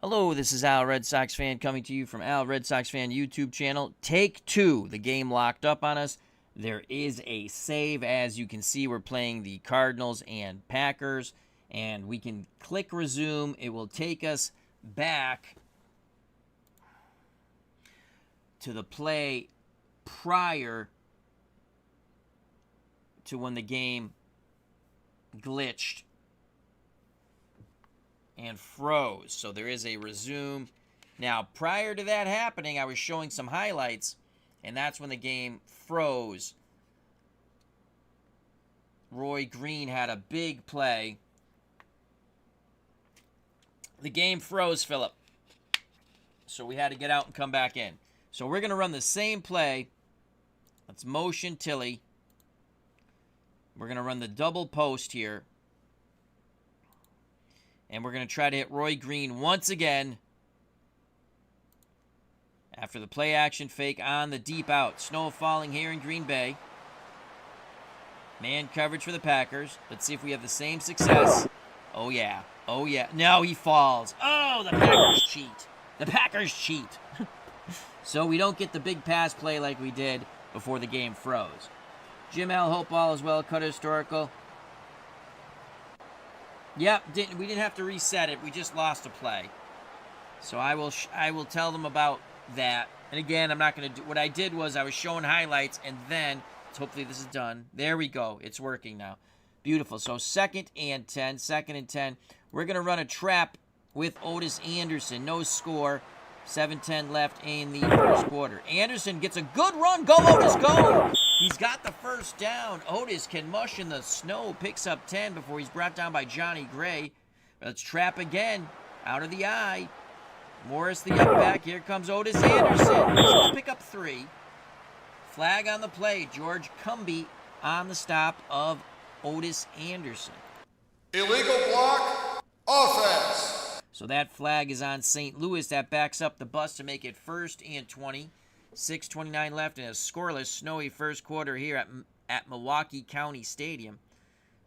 Hello, this is Al Red Sox Fan coming to you from Al Red Sox Fan YouTube channel. Take two. The game locked up on us. There is a save. As you can see, we're playing the Cardinals and Packers, and we can click resume. It will take us back to the play prior to when the game glitched and froze. So there is a resume. Now, prior to that happening, I was showing some highlights, and that's when the game froze. Roy Green had a big play. The game froze, Philip. So we had to get out and come back in. So we're going to run the same play. Let's motion Tilly. We're going to run the double post here. And we're going to try to hit Roy Green once again. After the play action fake on the deep out. Snow falling here in Green Bay. Man coverage for the Packers. Let's see if we have the same success. Oh, yeah. Oh, yeah. No, he falls. Oh, the Packers cheat. The Packers cheat. So we don't get the big pass play like we did before the game froze. Jim L. Hopeball as well. Cut historical. Yep, we didn't have to reset it. We just lost a play. So I will tell them about that. And again, I'm not going to do... What I did was I was showing highlights, and then... Hopefully this is done. There we go. It's working now. Beautiful. So second and 10. We're going to run a trap with Otis Anderson. No score. 7:10 left in the first quarter. Anderson gets a good run. Go, Otis, go! He's got the first down. Otis can mush in the snow. Picks up 10 before he's brought down by Johnny Gray. Let's trap again. Out of the eye. Morris the up back. Here comes Otis Anderson. He's going to pick up 3. Flag on the play. George Cumby on the stop of Otis Anderson. Illegal block. Offense. So that flag is on St. Louis. That backs up the bus to make it 1st and 20. 6:29 left in a scoreless, snowy first quarter here at Milwaukee County Stadium.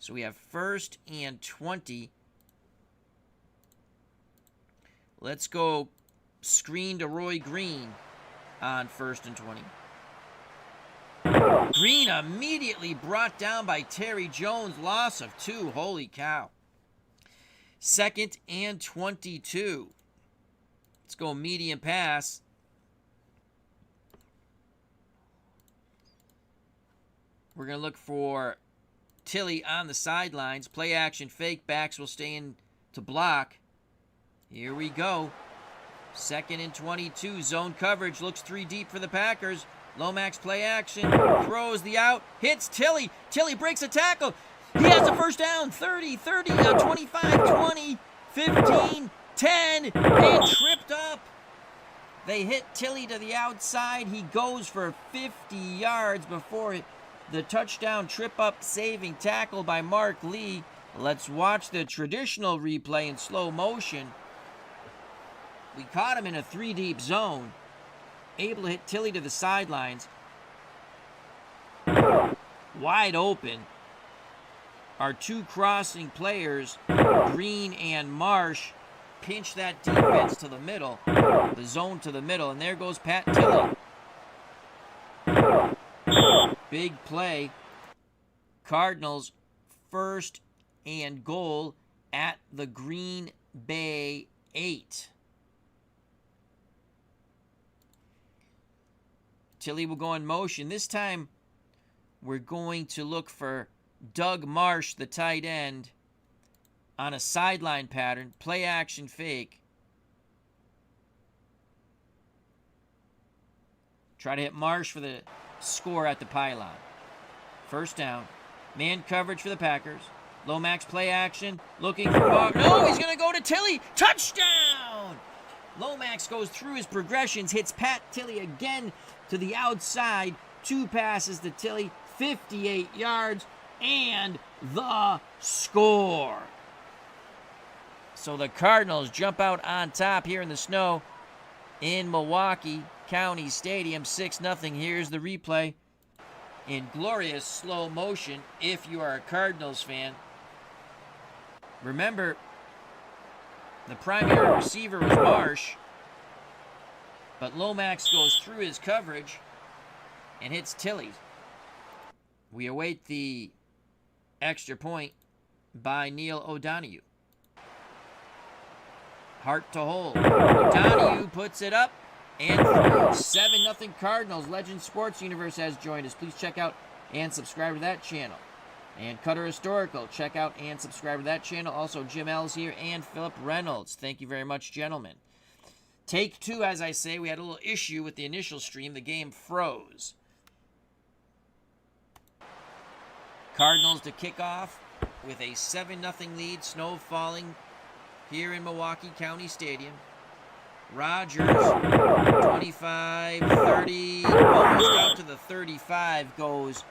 So we have 1st and 20. Let's go screen to Roy Green on 1st and 20. Green immediately brought down by Terry Jones. Loss of 2. Holy cow. 2nd and 22. Let's go medium pass. We're going to look for Tilly on the sidelines. Play action fake. Backs will stay in to block. Here we go. 2nd and 22. Zone coverage. Looks 3 deep for the Packers. Lomax play action. Throws the out. Hits Tilly. Tilly breaks a tackle. He has the first down. 30, 25, 20, 15, 10. And tripped up. They hit Tilly to the outside. He goes for 50 yards before the touchdown trip-up saving tackle by Mark Lee. Let's watch the traditional replay in slow motion. We caught him in a 3-deep zone. Able to hit Tilly to the sidelines. Wide open. Our 2 crossing players, Green and Marsh, pinch that defense to the middle, the zone to the middle, and there goes Pat Tilly. Big play. Cardinals 1st and goal at the Green Bay 8. Tilly will go in motion. This time, we're going to look for Doug Marsh, the tight end, on a sideline pattern. Play action fake. Try to hit Marsh for the score at the pylon. 1st down. Man coverage for the Packers. Lomax play action. Looking for Marsh. No, he's going to go to Tilly. Touchdown! Lomax goes through his progressions. Hits Pat Tilly again to the outside. 2 passes to Tilly. 58 yards. And the score. So the Cardinals jump out on top here in the snow in Milwaukee County Stadium. 6-0. Here's the replay in glorious slow motion if you are a Cardinals fan. Remember, The primary receiver was Marsh, but Lomax goes through his coverage and hits Tilly. We await the extra point by Neil O'Donoghue. Hart to hold. O'Donoghue puts it up and through. 7-0 Cardinals. Legend Sports Universe has joined us. Please check out and subscribe to that channel. And Cutter Historical, check out and subscribe to that channel. Also, Jim L's here and Philip Reynolds. Thank you very much, gentlemen. Take two, as I say. We had a little issue with the initial stream. The game froze. Cardinals to kick off with a 7-0 lead. Snow falling here in Milwaukee County Stadium. Rogers, 25, 30, almost out to the 35 goes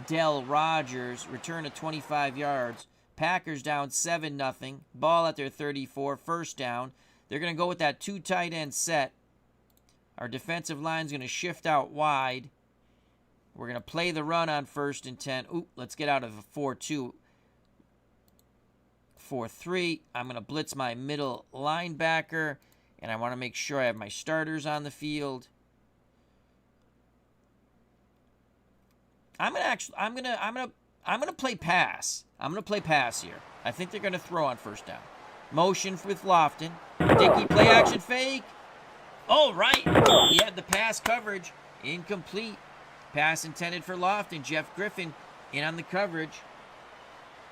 Del Rogers. Return of 25 yards. Packers down 7-0. Ball at their 34, first down. They're going to go with that 2 tight end set. Our defensive line's going to shift out wide. We're going to play the run on 1st and 10. Ooh, let's get out of a 4-2. 4-3. I'm going to blitz my middle linebacker, and I want to make sure I have my starters on the field. I'm gonna play pass. I'm gonna play pass here. I think they're gonna throw on 1st down. Motion with Lofton. Dickey, play action fake. Oh, right. He had the pass coverage. Incomplete. Pass intended for Lofton. Jeff Griffin in on the coverage.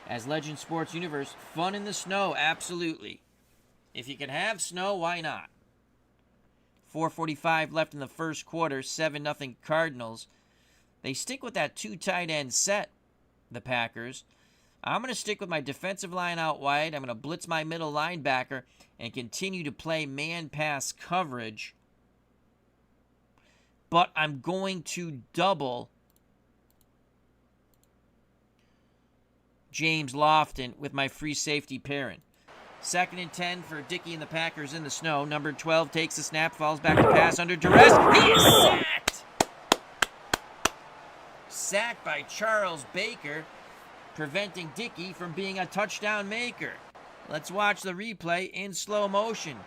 As Legend Sports Universe, fun in the snow, absolutely. If you can have snow, why not? 4:45 left in the first quarter. 7-0 Cardinals. They stick with that 2 tight end set, the Packers. I'm going to stick with my defensive line out wide. I'm going to blitz my middle linebacker and continue to play man-pass coverage. But I'm going to double James Lofton with my free safety pairing. 2nd and 10 for Dickey and the Packers in the snow. Number 12 takes the snap, falls back to pass under duress. He is sacked! Sacked by Charles Baker, preventing Dickey from being a touchdown maker. Let's watch the replay in slow motion.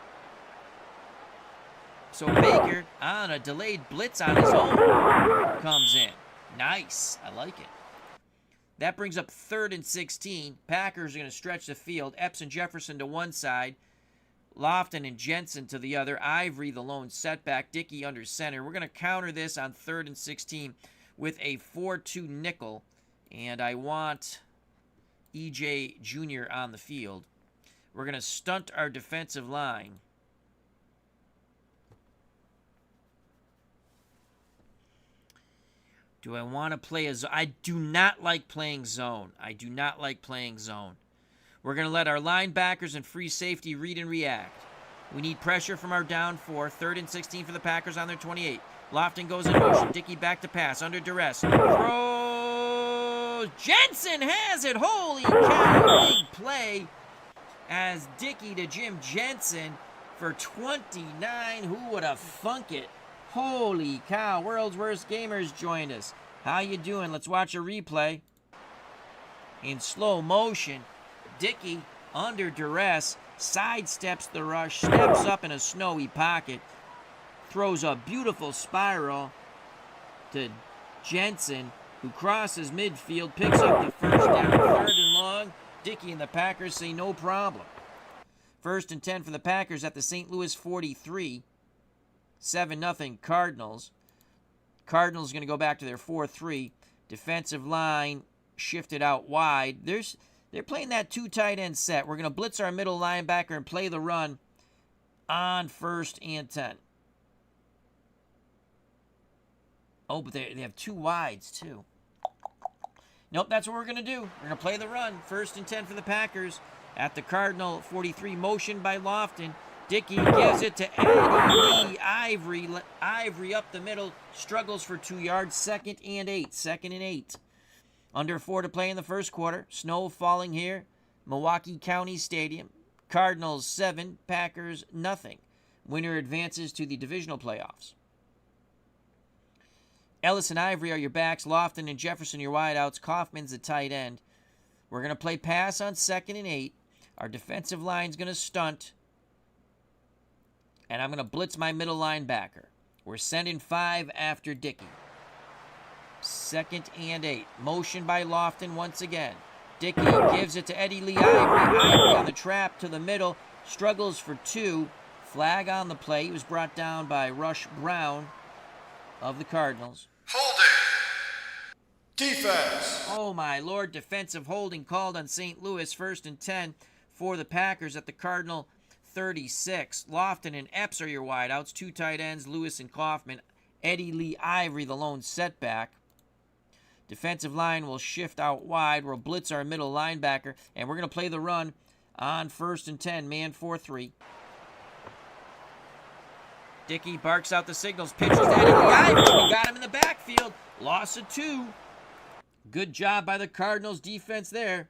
So Baker, on a delayed blitz on his own, comes in. Nice. I like it. That brings up 3rd and 16. Packers are going to stretch the field. Epps and Jefferson to one side. Lofton and Jensen to the other. Ivory, the lone setback. Dickey under center. We're going to counter this on 3rd and 16 with a 4-2 nickel. And I want EJ Jr. on the field. We're going to stunt our defensive line. Do I want to play a zone? I do not like playing zone. I do not like playing zone. We're going to let our linebackers and free safety read and react. We need pressure from our down 4. 3rd and 16 for the Packers on their 28. Lofton goes in motion. Dickey back to pass. Under duress. Throws. Jensen has it. Holy cow. Big play as Dickey to Jim Jensen for 29. Who would have thunk it? Holy cow. World's Worst Gamers joined us. How you doing? Let's watch a replay. In slow motion, Dickey, under duress, sidesteps the rush, steps up in a snowy pocket, throws a beautiful spiral to Jensen, who crosses midfield, picks up the first down, 3rd and long. Dickey and the Packers say no problem. 1st and 10 for the Packers at the St. Louis 43. 7-0 Cardinals. Cardinals going to go back to their 4-3. Defensive line shifted out wide. They're playing that 2 tight end set. We're going to blitz our middle linebacker and play the run on 1st and 10. Oh, but they have 2 wides, too. Nope, that's what we're going to do. We're going to play the run. 1st and 10 for the Packers at the Cardinal 43. Motion by Lofton. Dickey gives it to Eddie Lee. Ivory up the middle. Struggles for 2 yards. 2nd and 8. 2nd and 8. Under 4 to play in the first quarter. Snow falling here. Milwaukee County Stadium. Cardinals 7. Packers nothing. Winner advances to the divisional playoffs. Ellis and Ivory are your backs. Lofton and Jefferson your wideouts. Kaufman's the tight end. We're going to play pass on 2nd and 8. Our defensive line's going to stunt. And I'm going to blitz my middle linebacker. We're sending 5 after Dickey. 2nd and 8. Motion by Lofton once again. Dickey gives it to Eddie Lee Ivory. Ivory on the trap to the middle. Struggles for 2. Flag on the play. He was brought down by Rush Brown of the Cardinals. Holding. Defense. Oh, my Lord. Defensive holding called on St. Louis. 1st and 10 for the Packers at the Cardinal 36. Lofton and Epps are your wideouts. 2 tight ends, Lewis and Kaufman. Eddie Lee Ivory, the lone setback. Defensive line will shift out wide. We'll blitz our middle linebacker, and we're going to play the run on 1st and 10, man 4-3. Dickey barks out the signals, pitches to Eddie Lee Ivory. We got him in the backfield. Loss of 2. Good job by the Cardinals defense there.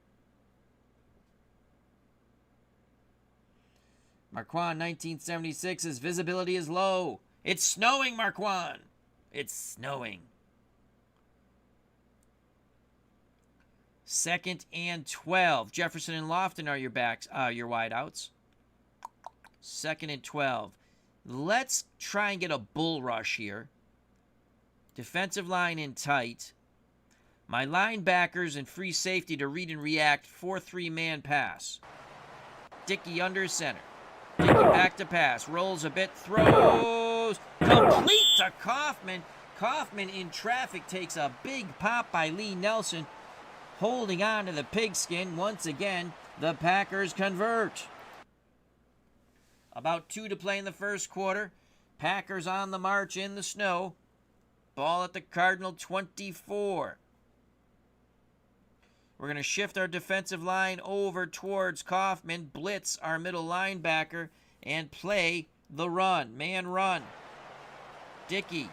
Marquand, 1976, his visibility is low. It's snowing, Marquand. It's snowing. 2nd and 12. Jefferson and Lofton are your backs, your wideouts. 2nd and 12. Let's try and get a bull rush here. Defensive line in tight. My linebackers and free safety to read and react. 4-3 man pass. Dickey under center. Dickey back to pass. Rolls a bit. Throws. Complete to Kaufman. Kaufman in traffic takes a big pop by Lee Nelson. Holding on to the pigskin. Once again, the Packers convert. About 2 to play in the first quarter. Packers on the march in the snow. Ball at the Cardinal 24. We're going to shift our defensive line over towards Kaufman, blitz our middle linebacker, and play the run. Man run. Dickey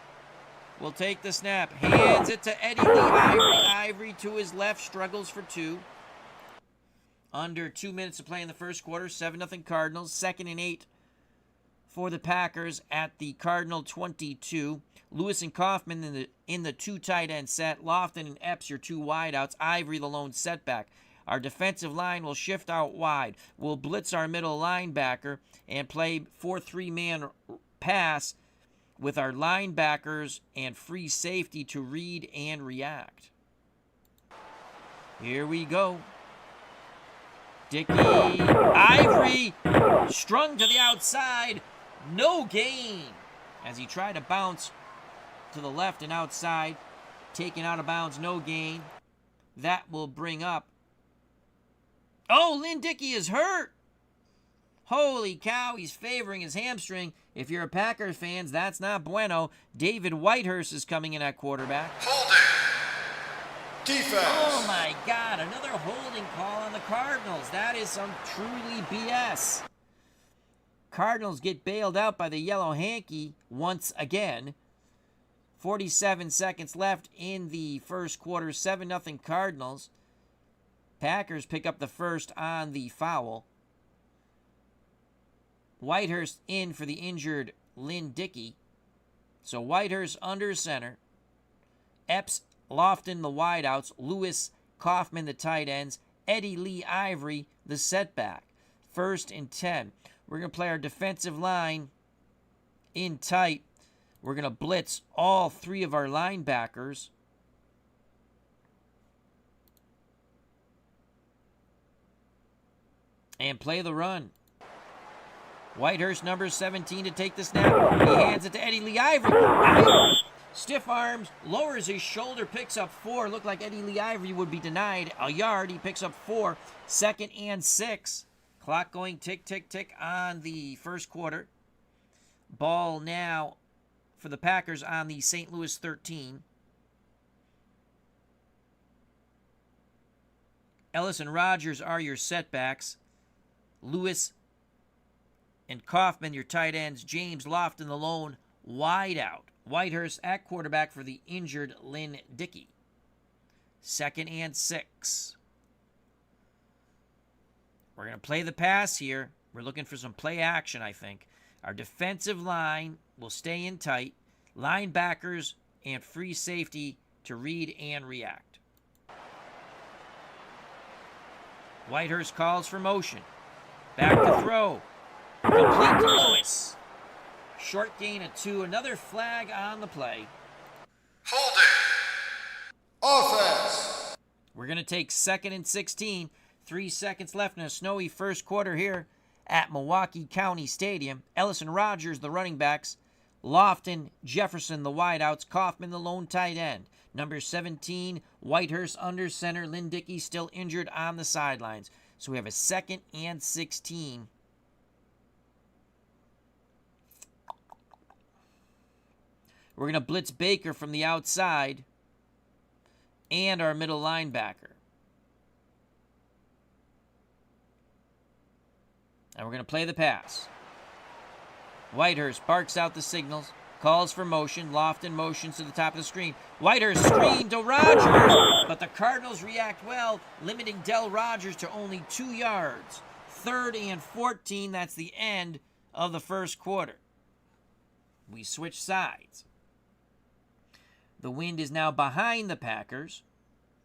will take the snap. Hands it to Eddie Lee Ivory. Ivory to his left. Struggles for 2. Under 2 minutes to play in the first quarter. 7-0 Cardinals. 2nd and 8 for the Packers at the Cardinal 22. Lewis and Kaufman in the 2 tight end set. Lofton and Epps, your 2 wideouts. Ivory, the lone setback. Our defensive line will shift out wide. We'll blitz our middle linebacker and play 4-3 man pass with our linebackers and free safety to read and react. Here we go. Dickey, Ivory, strung to the outside. No gain as he tried to bounce to the left and outside. Taken out of bounds, no gain. That will bring up. Oh, Lynn Dickey is hurt. Holy cow, he's favoring his hamstring. If you're a Packers fan, that's not bueno. David Whitehurst is coming in at quarterback. Holding. Defense. Oh my God, another holding call on the Cardinals. That is some truly BS. Cardinals get bailed out by the yellow hanky once again. 47 seconds left in the first quarter. 7-0 Cardinals. Packers pick up the first on the foul. Whitehurst in for the injured Lynn Dickey. So Whitehurst under center. Epps, Lofton, the wideouts. Lewis, Kaufman, the tight ends. Eddie Lee Ivory, the setback. 1st and 10. We're going to play our defensive line in tight. We're going to blitz all 3 of our linebackers. And play the run. Whitehurst, number 17, to take the snap. He hands it to Eddie Lee Ivory. Stiff arms, lowers his shoulder, picks up 4. Looked like Eddie Lee Ivory would be denied a yard. He picks up 4. 2nd and 6. Clock going tick, tick, tick on the first quarter. Ball now for the Packers on the St. Louis 13. Ellis and Rogers are your setbacks. Lewis and Kaufman, your tight ends. James Lofton, the lone wideout. Whitehurst at quarterback for the injured Lynn Dickey. 2nd and 6. We're going to play the pass here. We're looking for some play action, I think. Our defensive line will stay in tight. Linebackers and free safety to read and react. Whitehurst calls for motion. Back to throw. Complete to Lewis. Short gain of 2. Another flag on the play. Holding. Offense. We're going to take 2nd and 16. 3 seconds left in a snowy first quarter here at Milwaukee County Stadium. Ellison Rogers, the running backs. Lofton, Jefferson, the wideouts. Kaufman, the lone tight end. Number 17, Whitehurst under center. Lynn Dickey still injured on the sidelines. So we have a 2nd and 16. We're going to blitz Baker from the outside and our middle linebacker. And we're going to play the pass. Whitehurst barks out the signals, calls for motion. Lofton motions to the top of the screen. Whitehurst screen to Rogers, but the Cardinals react well, limiting Del Rogers to only 2 yards. 3rd and 14, that's the end of the first quarter. We switch sides. The wind is now behind the Packers.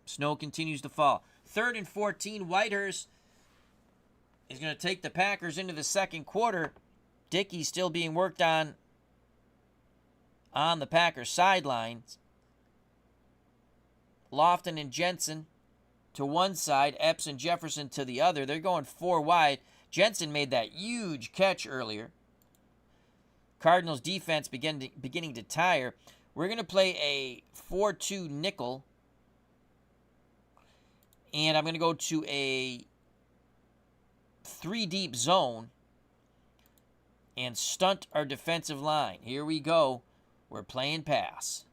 Snow continues to fall. 3rd and 14, Whitehurst is going to take the Packers into the second quarter. Dickey still being worked on the Packers sidelines. Lofton and Jensen to one side, Epps and Jefferson to the other. They're going 4 wide. Jensen made that huge catch earlier. Cardinals defense beginning to tire. We're going to play a 4-2 nickel. And I'm going to go to a 3-deep zone and stunt our defensive line. Here we go. We're playing pass.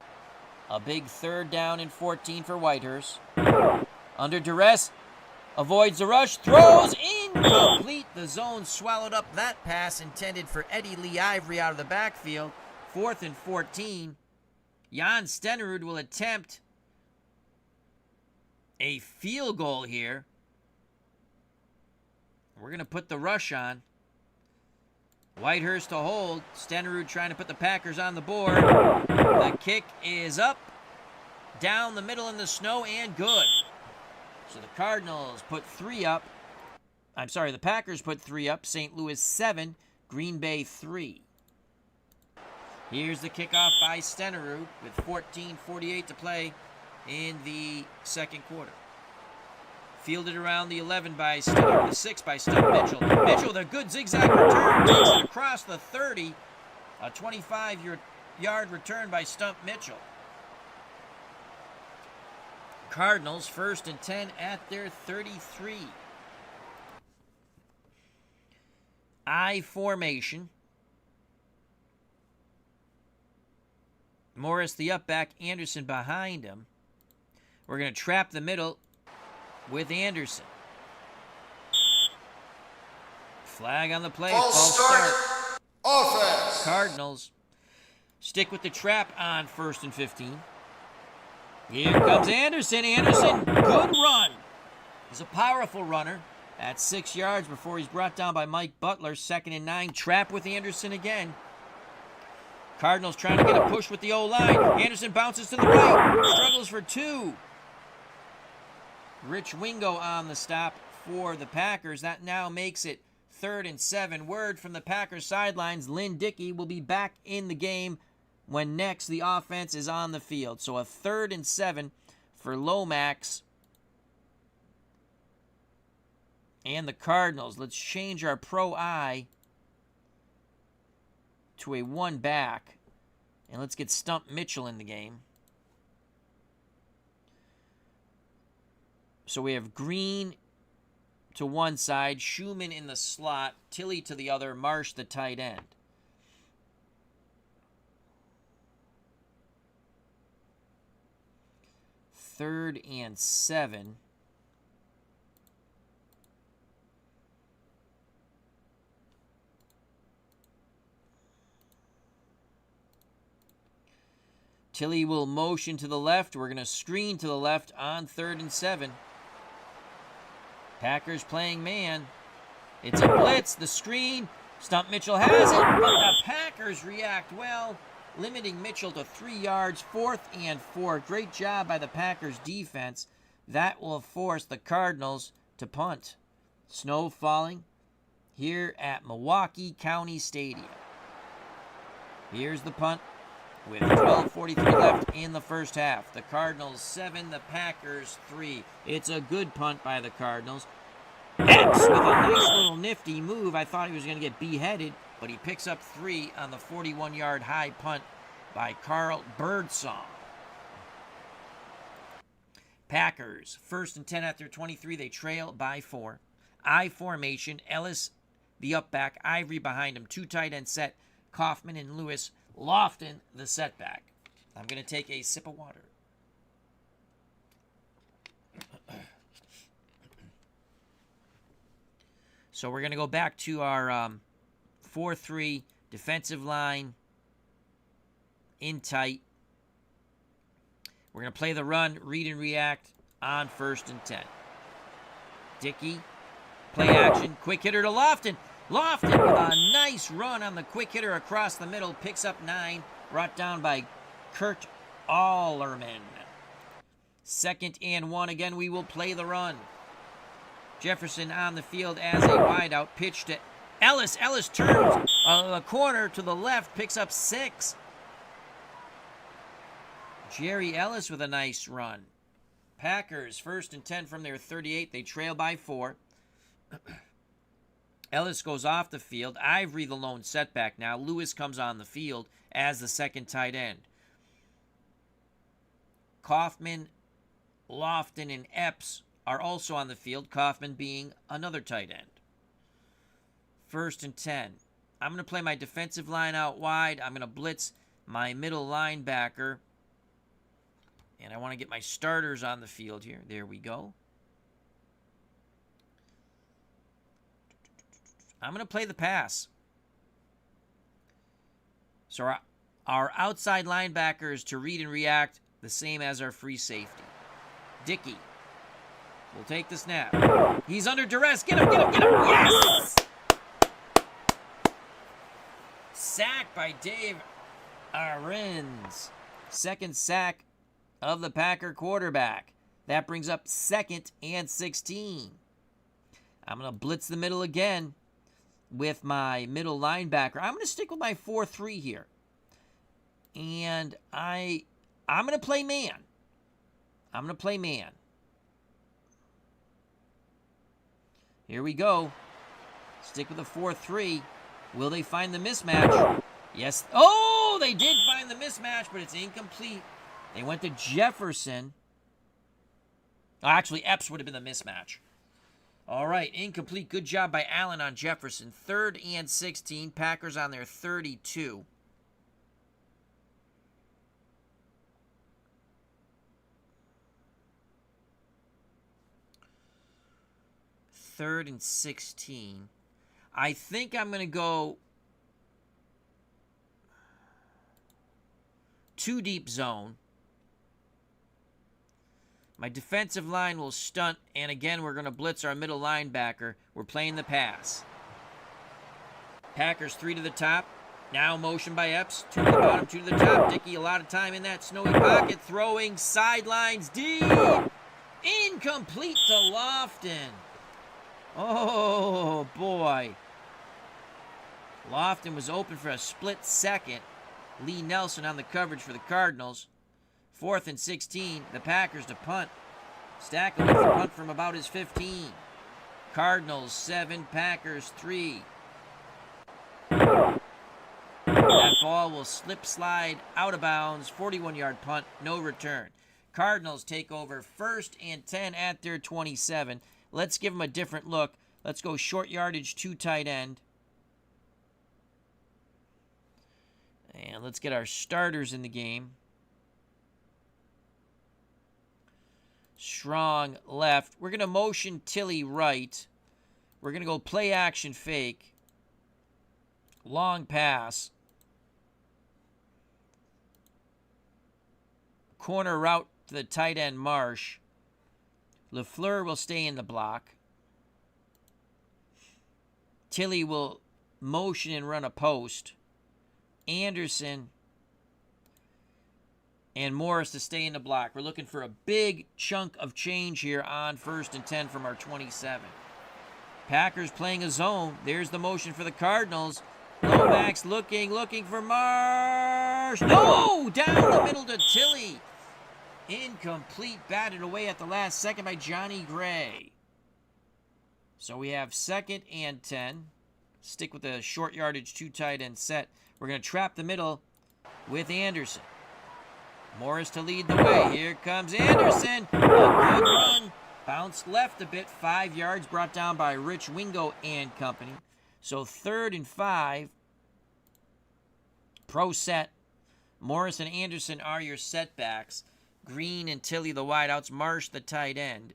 A big 3rd down and 14 for Whitehurst. Under duress, avoids the rush, throws incomplete. The zone swallowed up that pass intended for Eddie Lee Ivory out of the backfield. 4th and 14. Jan Stenerud will attempt a field goal here. We're going to put the rush on. Whitehurst to hold. Stenerud trying to put the Packers on the board. The kick is up, down the middle in the snow, and good. So the Cardinals put 3 up. I'm sorry, the Packers put 3 up. St. Louis 7, Green Bay 3. Here's the kickoff by Stenerud with 14:48 to play in the second quarter. Fielded around the 11 by Stump, the 6 by Stump Mitchell. Mitchell with a good zigzag return, takes it across the 30. A 25-yard return by Stump Mitchell. Cardinals 1st and 10 at their 33. I formation. Morris the up back, Anderson behind him. We're going to trap the middle with Anderson. Flag on the play. False start. Offense. Cardinals stick with the trap on 1st and 15. Here comes Anderson. Anderson, good run. He's a powerful runner. At 6 yards before he's brought down by Mike Butler. 2nd and 9. Trap with Anderson again. Cardinals trying to get a push with the O-line. Anderson bounces to the right. Struggles for 2. Rich Wingo on the stop for the Packers. That now makes it 3rd and 7. Word from the Packers sidelines, Lynn Dickey will be back in the game when next the offense is on the field. So a 3rd and 7 for Lomax and the Cardinals. Let's change our pro I to a 1 back. And let's get Stump Mitchell in the game. So we have Green to one side, Schumann in the slot, Tilley to the other, Marsh the tight end. Third and 7. Tilley will motion to the left. We're going to screen to the left on 3rd and 7. Packers playing man. It's a blitz. The screen. Stump Mitchell has it, but the Packers react well, limiting Mitchell to 3 yards. 4th and 4. Great job by the Packers defense. That will force the Cardinals to punt. Snow falling here at Milwaukee County Stadium. Here's the punt with 12:43 left in the first half. The Cardinals 7, the Packers 3. It's a good punt by the Cardinals. Epps with a nice little nifty move. I thought he was going to get beheaded, but he picks up 3 on the 41-yard high punt by Carl Birdsong. Packers, 1st and 10 at their 23. They trail by 4. I formation. Ellis, the up back. Ivory behind him. 2 tight end set. Kaufman and Lewis. Lofton, the setback. I'm going to take a sip of water. So we're going to go back to our 4-3 defensive line in tight. We're going to play the run, read and react on 1st and 10. Dickey, play action, quick hitter to Lofton. Lofton with a nice run on the quick hitter across the middle, picks up 9, brought down by Kurt Allerman. 2nd and 1, again we will play the run. Jefferson on the field as a wideout, pitch to Ellis. Ellis turns a corner to the left, picks up 6. Jerry Ellis with a nice run. Packers, 1st and 10 from their 38. They trail by 4. Ellis goes off the field. Ivory the lone setback now. Lewis comes on the field as the 2nd tight end. Kaufman, Lofton, and Epps are also on the field. Kaufman being another tight end. 1st and 10. I'm going to play my defensive line out wide. I'm going to blitz my middle linebacker. And I want to get my starters on the field here. There we go. I'm going to play the pass. So our outside linebackers to read and react the same as our free safety. Dickey will take the snap. He's under duress. Get him, get him, get him. Yes! Sack by Dave Arends. 2nd sack of the Packer quarterback. That brings up 2nd and 16. I'm going to blitz the middle again with my middle linebacker. I'm going to stick with my 4-3 here. And I'm going to play man. I'm going to play man. Here we go. Stick with the 4-3. Will they find the mismatch? Yes. Oh, they did find the mismatch, but it's incomplete. They went to Jefferson. Oh, actually, Epps would have been the mismatch. All right, incomplete. Good job by Allen on Jefferson. 3rd and 16. Packers on their 32. Third and 16. I think I'm going to go 2 deep zone. My defensive line will stunt, and again, we're going to blitz our middle linebacker. We're playing the pass. Packers 3 to the top. Now motion by Epps. 2 to the bottom, 2 to the top. Dickey, a lot of time in that snowy pocket. Throwing sidelines deep. Incomplete to Lofton. Oh, boy. Lofton was open for a split second. Lee Nelson on the coverage for the Cardinals. 4th and 16. The Packers to punt. Stackel with the punt from about his 15. Cardinals 7, Packers 3. That ball will slip slide out of bounds. 41-yard punt, no return. Cardinals take over 1st and 10 at their 27. Let's give them a different look. Let's go short yardage, 2 tight end. And let's get our starters in the game. Strong left. We're going to motion Tilly right. We're going to go play action fake. Long pass. Corner route to the tight end Marsh. LaFleur will stay in the block. Tilly will motion and run a post. Anderson and Morris to stay in the block. We're looking for a big chunk of change here on 1st and 10 from our 27. Packers playing a zone. There's the motion for the Cardinals. Lomax looking for Marsh. No! Down the middle to Tilly. Incomplete, batted away at the last second by Johnny Gray. So we have 2nd and 10. Stick with the short yardage 2 tight end set. We're going to trap the middle with Anderson. Morris to lead the way. Here comes Anderson. A good run. Bounced left a bit. 5 yards brought down by Rich Wingo and company. So 3rd and 5. Pro set. Morris and Anderson are your setbacks. Green and Tilly the wideouts. Marsh the tight end.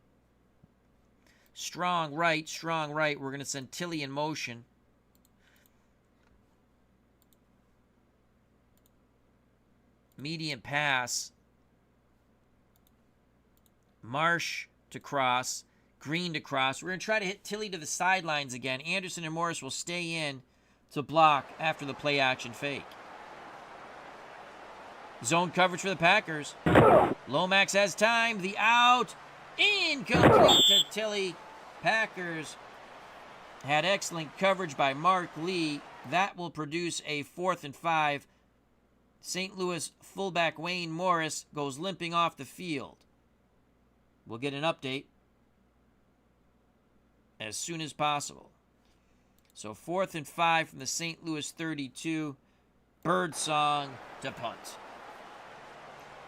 Strong right. We're going to send Tilly in motion. Medium pass. Marsh to cross. Green to cross. We're going to try to hit Tilly to the sidelines again. Anderson and Morris will stay in to block after the play action fake. Zone coverage for the Packers. Lomax has time. The out. Incomplete to Tilly. Packers had excellent coverage by Mark Lee. That will produce a 4th and 5. St. Louis fullback Wayne Morris goes limping off the field. We'll get an update as soon as possible. So 4th and 5 from the St. Louis 32. Birdsong to punt.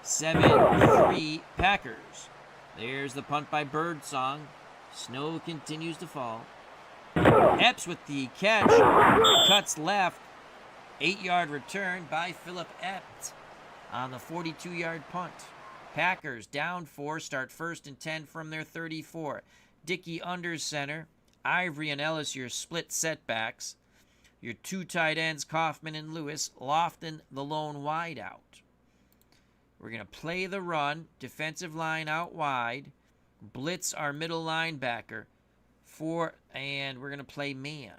7-3 Packers. There's the punt by Birdsong. Snow continues to fall. Epps with the catch. Cuts left. 8-yard return by Philip Epps on the 42-yard punt. Packers down 4, start 1st and 10 from their 34. Dickey under center. Ivory and Ellis, your split setbacks. Your 2 tight ends, Kaufman and Lewis. Lofton, the lone wideout. We're going to play the run. Defensive line out wide. Blitz our middle linebacker. And we're going to play man.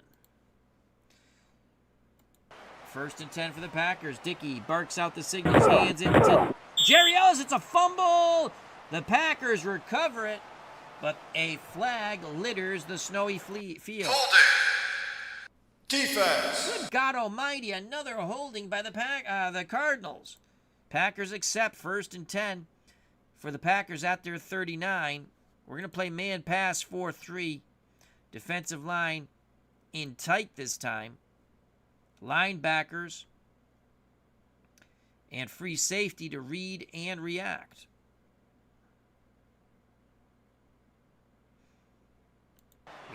1st and 10 for the Packers. Dickey barks out the signals, hands it to Jerry Ellis. It's a fumble. The Packers recover it, but a flag litters the snowy field. Holding. Defense. Good God Almighty! Another holding by the Cardinals. Packers accept 1st and 10 for the Packers at their 39. We're going to play man pass 4-3. Defensive line in tight this time. Linebackers and free safety to read and react.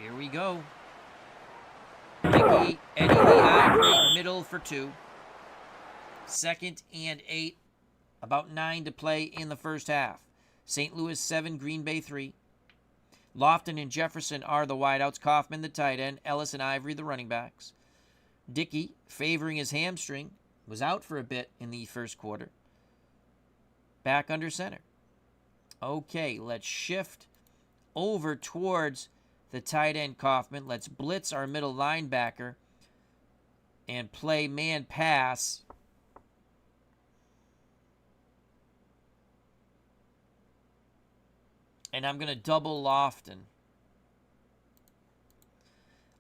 Here we go. Dickey, Eddie Lee Ivory, middle for 2. 2nd and 8. About 9 to play in the first half. St. Louis 7, Green Bay 3. Lofton and Jefferson are the wideouts. Kaufman the tight end. Ellis and Ivory the running backs. Dickey, favoring his hamstring, was out for a bit in the first quarter. Back under center. Okay, let's shift over towards the tight end Kaufman. Let's blitz our middle linebacker and play man pass. And I'm going to double Lofton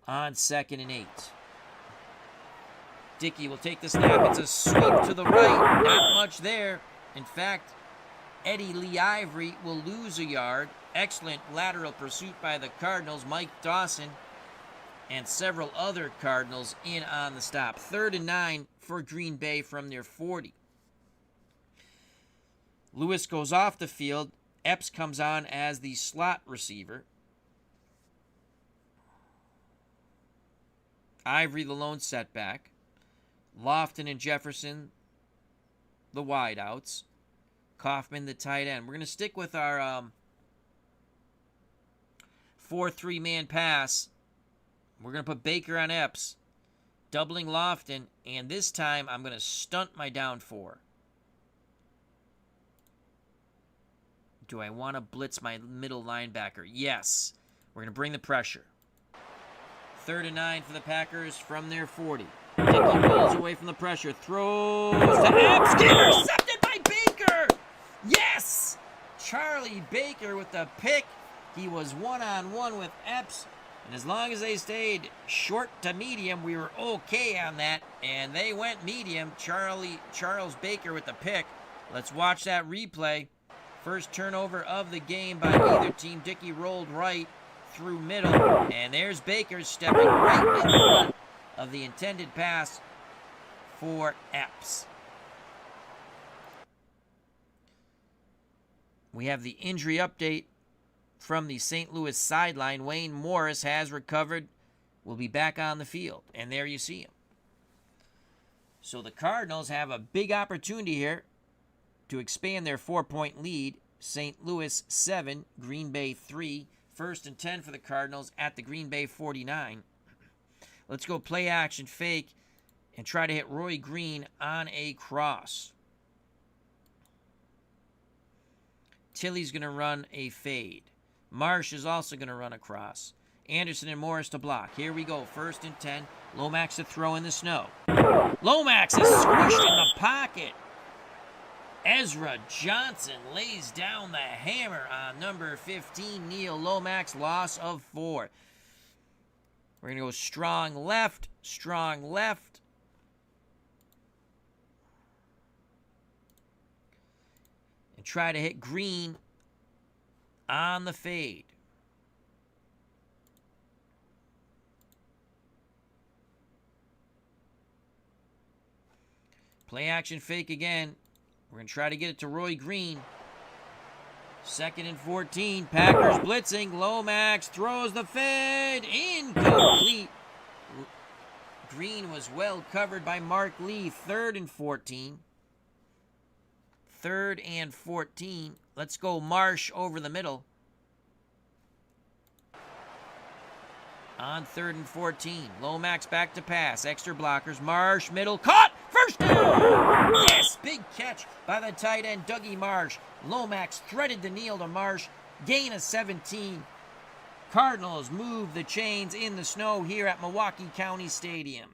on 2nd and 8. Dickey will take the snap. It's a sweep to the right. Not much there. In fact, Eddie Lee Ivory will lose a yard. Excellent lateral pursuit by the Cardinals. Mike Dawson and several other Cardinals in on the stop. 3rd and 9 for Green Bay from their 40. Lewis goes off the field. Epps comes on as the slot receiver. Ivory the lone setback. Lofton and Jefferson the wideouts. Kaufman the tight end. We're going to stick with our 4-3 man pass. We're going to put Baker on Epps, doubling Lofton, and this time I'm going to stunt my down 4. Do I want to blitz my middle linebacker? Yes. We're going to bring the pressure. 3rd and 9 for the Packers from their 40. Dickey rolls away from the pressure. Throws to Epps. Intercepted by Baker. Yes! Charlie Baker with the pick. He was one-on-one with Epps. And as long as they stayed short to medium, we were okay on that. And they went medium. Charles Baker with the pick. Let's watch that replay. First turnover of the game by either team. Dickey rolled right through middle. And there's Baker stepping right in front of the intended pass for Epps. We have the injury update from the St. Louis sideline. Wayne Morris has recovered, will be back on the field. And there you see him. So the Cardinals have a big opportunity here to expand their 4-point lead. St. Louis 7, Green Bay 3. 1st and 10 for the Cardinals at the Green Bay 49. Let's go play action fake and try to hit Roy Green on a cross. Tilly's going to run a fade. Marsh is also going to run across. Anderson and Morris to block. Here we go. 1st and 10. Lomax to throw in the snow. Lomax is squished in the pocket. Ezra Johnson lays down the hammer on number 15, Neil Lomax. Loss of 4. We're going to go strong left. And try to hit Green on the fade. Play action fake again. We're going to try to get it to Roy Green. 2nd and 14. Packers blitzing. Lomax throws the fade. Incomplete. Green was well covered by Mark Lee. 3rd and 14. 3rd and 14. Let's go Marsh over the middle. On 3rd and 14. Lomax back to pass. Extra blockers. Marsh, middle. Caught! First down! Yes! Big catch by the tight end, Dougie Marsh. Lomax threaded the kneel to Marsh. Gain of 17. Cardinals move the chains in the snow here at Milwaukee County Stadium.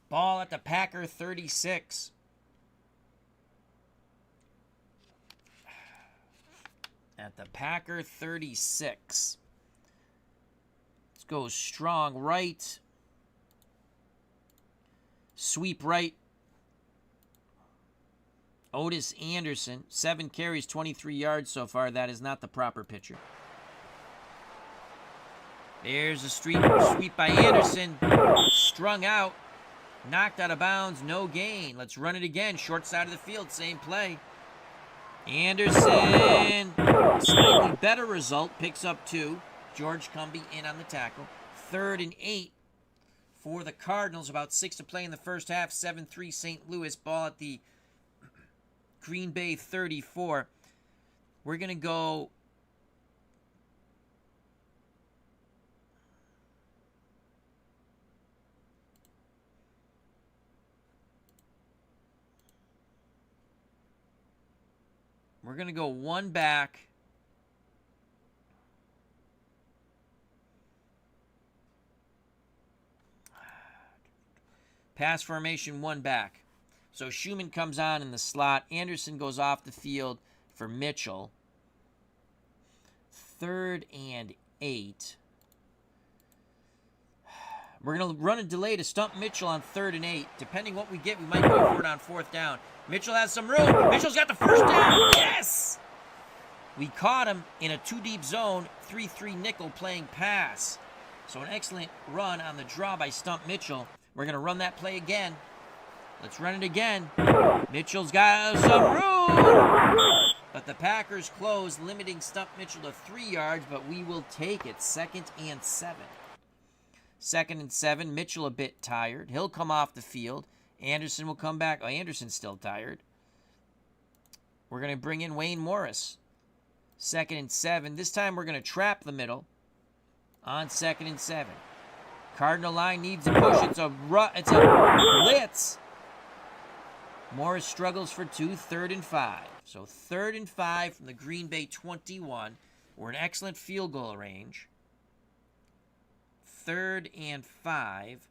Ball at the Packer 36. At the Packer 36. Let's go strong right. Sweep right. Otis Anderson, 7 carries, 23 yards so far. That is not the proper pitcher. There's a sweep by Anderson. Strung out. Knocked out of bounds. No gain. Let's run it again. Short side of the field. Same play. Anderson. Slightly better result. Picks up 2. George Cumby in on the tackle. 3rd and 8 for the Cardinals. About 6 to play in the first half. 7-3 St. Louis. Ball at the Green Bay 34. We're going to go one back. Pass formation, 1 back. So Schumann comes on in the slot. Anderson goes off the field for Mitchell. 3rd and 8. We're going to run a delay to stump Mitchell on 3rd and 8. Depending what we get, we might go for it on 4th down. Mitchell has some room. Mitchell's got the first down. Yes! We caught him in a 2-deep zone, 3-3 nickel playing pass. So an excellent run on the draw by Stump Mitchell. We're going to run that play again. Let's run it again. Mitchell's got some room. But the Packers close, limiting Stump Mitchell to 3 yards, but we will take it. 2nd and 7. 2nd and 7. Mitchell a bit tired. He'll come off the field. Anderson will come back. Oh, Anderson's still tired. We're going to bring in Wayne Morris. 2nd and 7. This time we're going to trap the middle on 2nd and 7. Cardinal line needs a push. It's a blitz. Morris struggles for 2. 3rd and 5. So 3rd and 5 from the Green Bay 21. We're in excellent field goal range. 3rd and 5.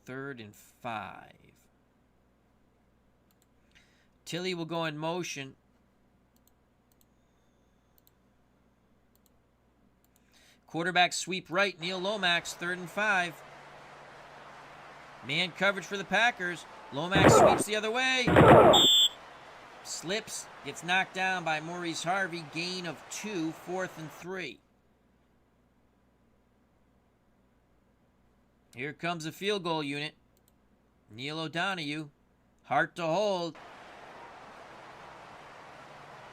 Third and 5. Tilly will go in motion. Quarterback sweep right. Neil Lomax, 3rd and 5. Man coverage for the Packers. Lomax sweeps the other way. Slips. Gets knocked down by Maurice Harvey. Gain of 2. 4th and 3. Here comes a field goal unit. Neil O'Donoghue. Hard to hold.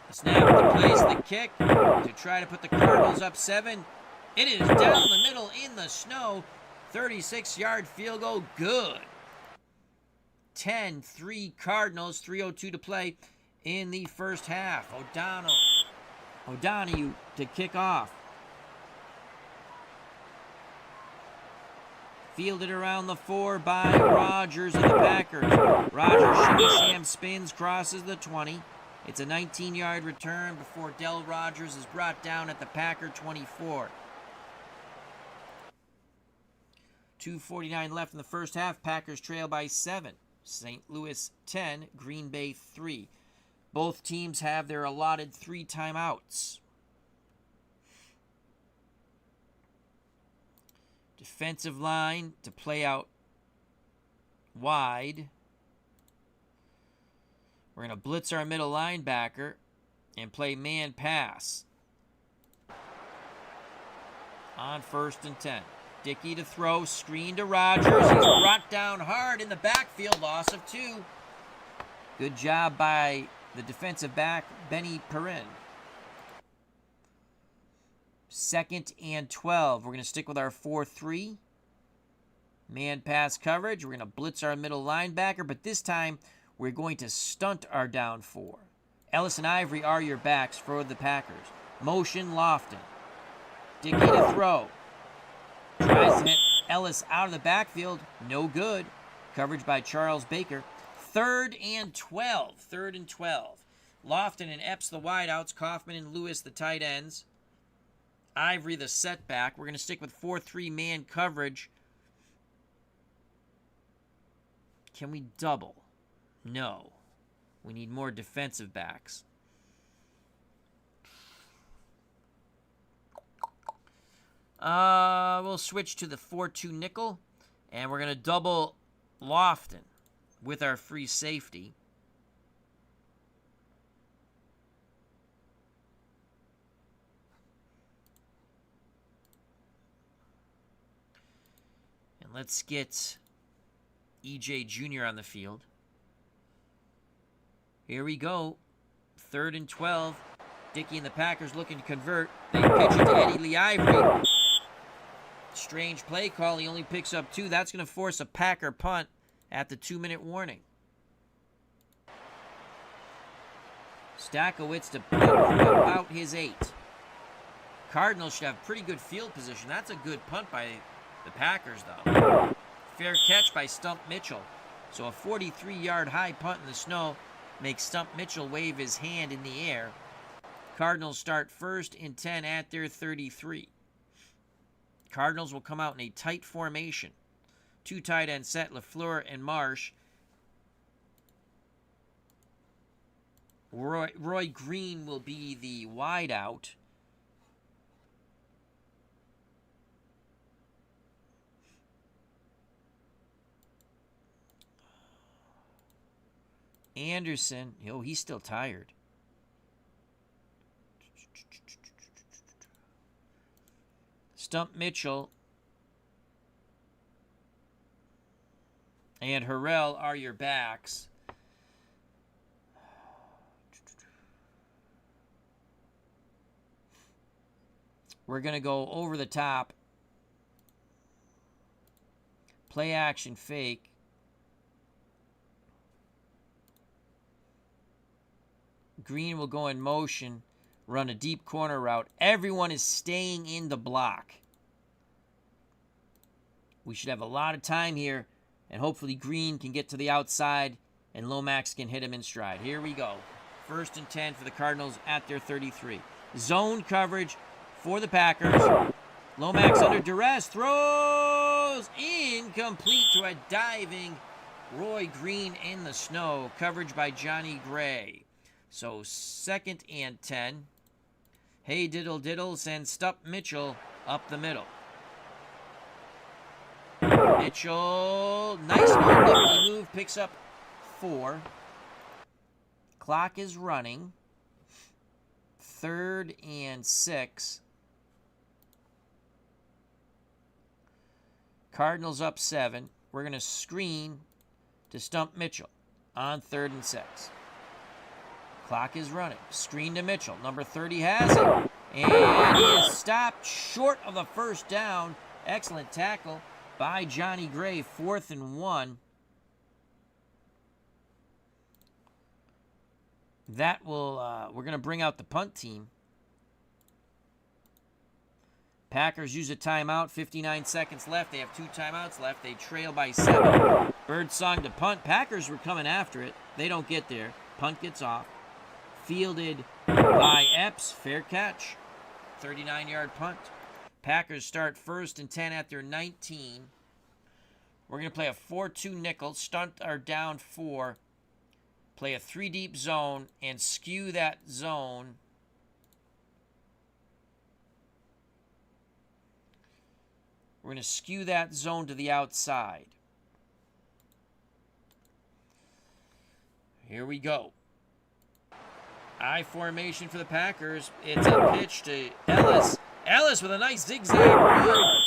The snap to place the kick to try to put the Cardinals up 7. It is down the middle in the snow. 36-yard field goal. Good. 10-3 Cardinals. 3:02 to play in the first half. O'Donoghue to kick off. Fielded around the 4 by Rodgers of the Packers. Rodgers shimmy sham spins, crosses the 20. It's a 19-yard return before Del Rodgers is brought down at the Packer 24. 2:49 left in the first half. Packers trail by 7. St. Louis 10, Green Bay 3. Both teams have their allotted 3 timeouts. Defensive line to play out wide. We're going to blitz our middle linebacker and play man pass. On 1st and 10. Dickey to throw, screen to Rodgers. He's brought down hard in the backfield, loss of 2. Good job by the defensive back, Benny Perrin. 2nd and 12. We're going to stick with our 4-3. Man pass coverage. We're going to blitz our middle linebacker, but this time we're going to stunt our down 4. Ellis and Ivory are your backs for the Packers. Motion Lofton. Dickey to throw. Tries to hit Ellis out of the backfield. No good. Coverage by Charles Baker. 3rd and 12. 3rd and 12. Lofton and Epps the wideouts. Kaufman and Lewis the tight ends. Ivory the setback. We're going to stick with 4-3 man coverage. Can we double? No. We need more defensive backs. We'll switch to the 4-2 nickel, and we're going to double Lofton with our free safety. And let's get EJ Jr. on the field. Here we go. 3rd and 12. Dickey and the Packers looking to convert. They pitch it to Eddie Lee Ivory. Strange play call. He only picks up 2. That's going to force a Packer punt at the 2-minute warning. Stakowitz to punt from about his 8. Cardinals should have pretty good field position. That's a good punt by the Packers, though. Fair catch by Stump Mitchell. So a 43-yard high punt in the snow makes Stump Mitchell wave his hand in the air. Cardinals start 1st and 10 at their 33. Cardinals will come out in a tight formation. 2 tight end set, LaFleur and Marsh. Roy Green will be the wideout. Anderson, he's still tired. Stump Mitchell and Harrell are your backs. We're going to go over the top. Play action fake. Green will go in motion, run a deep corner route. Everyone is staying in the block. We should have a lot of time here, and hopefully Green can get to the outside, and Lomax can hit him in stride. Here we go. 1st and 10 for the Cardinals at their 33. Zone coverage for the Packers. Lomax under duress, throws incomplete to a diving Roy Green in the snow. Coverage by Johnny Gray. So 2nd and 10. Hey Diddle Diddle sends Stump Mitchell up the middle. Mitchell, nice little nifty move, picks up 4. Clock is running. 3rd and 6. Cardinals up 7. We're going to screen to Stump Mitchell on 3rd and 6. Clock is running. Screen to Mitchell. Number 30 has it. And he is stopped short of the first down. Excellent tackle by Johnny Gray. 4th and 1. That will, we're going to bring out the punt team. Packers use a timeout. 59 seconds left. They have 2 timeouts left. They trail by 7. Birdsong to punt. Packers were coming after it. They don't get there. Punt gets off. Fielded by Epps. Fair catch. 39-yard punt. Packers start 1st and 10 at their 19. We're going to play a 4-2 nickel. Stunt our down 4. Play a 3-deep zone and skew that zone. We're going to skew that zone to the outside. Here we go. I formation for the Packers. It's a pitch to Ellis. Ellis with a nice zigzag run.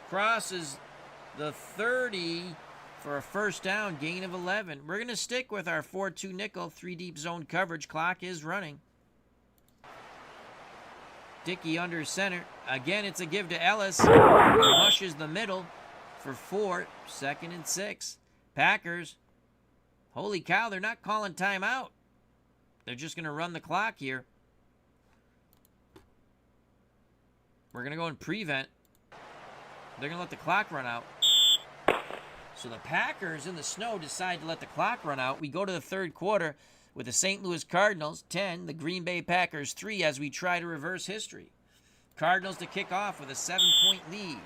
Crosses the 30 for a first down, gain of 11. We're going to stick with our 4-2 nickel, 3-deep zone coverage. Clock is running. Dickey under center. Again, it's a give to Ellis. Rushes the middle for 4. 2nd and 6. Packers. Holy cow, they're not calling timeout. They're just going to run the clock here. We're going to go in prevent. They're going to let the clock run out. So the Packers in the snow decide to let the clock run out. We go to the 3rd quarter with the St. Louis Cardinals 10, the Green Bay Packers 3 as we try to reverse history. Cardinals to kick off with a 7-point lead.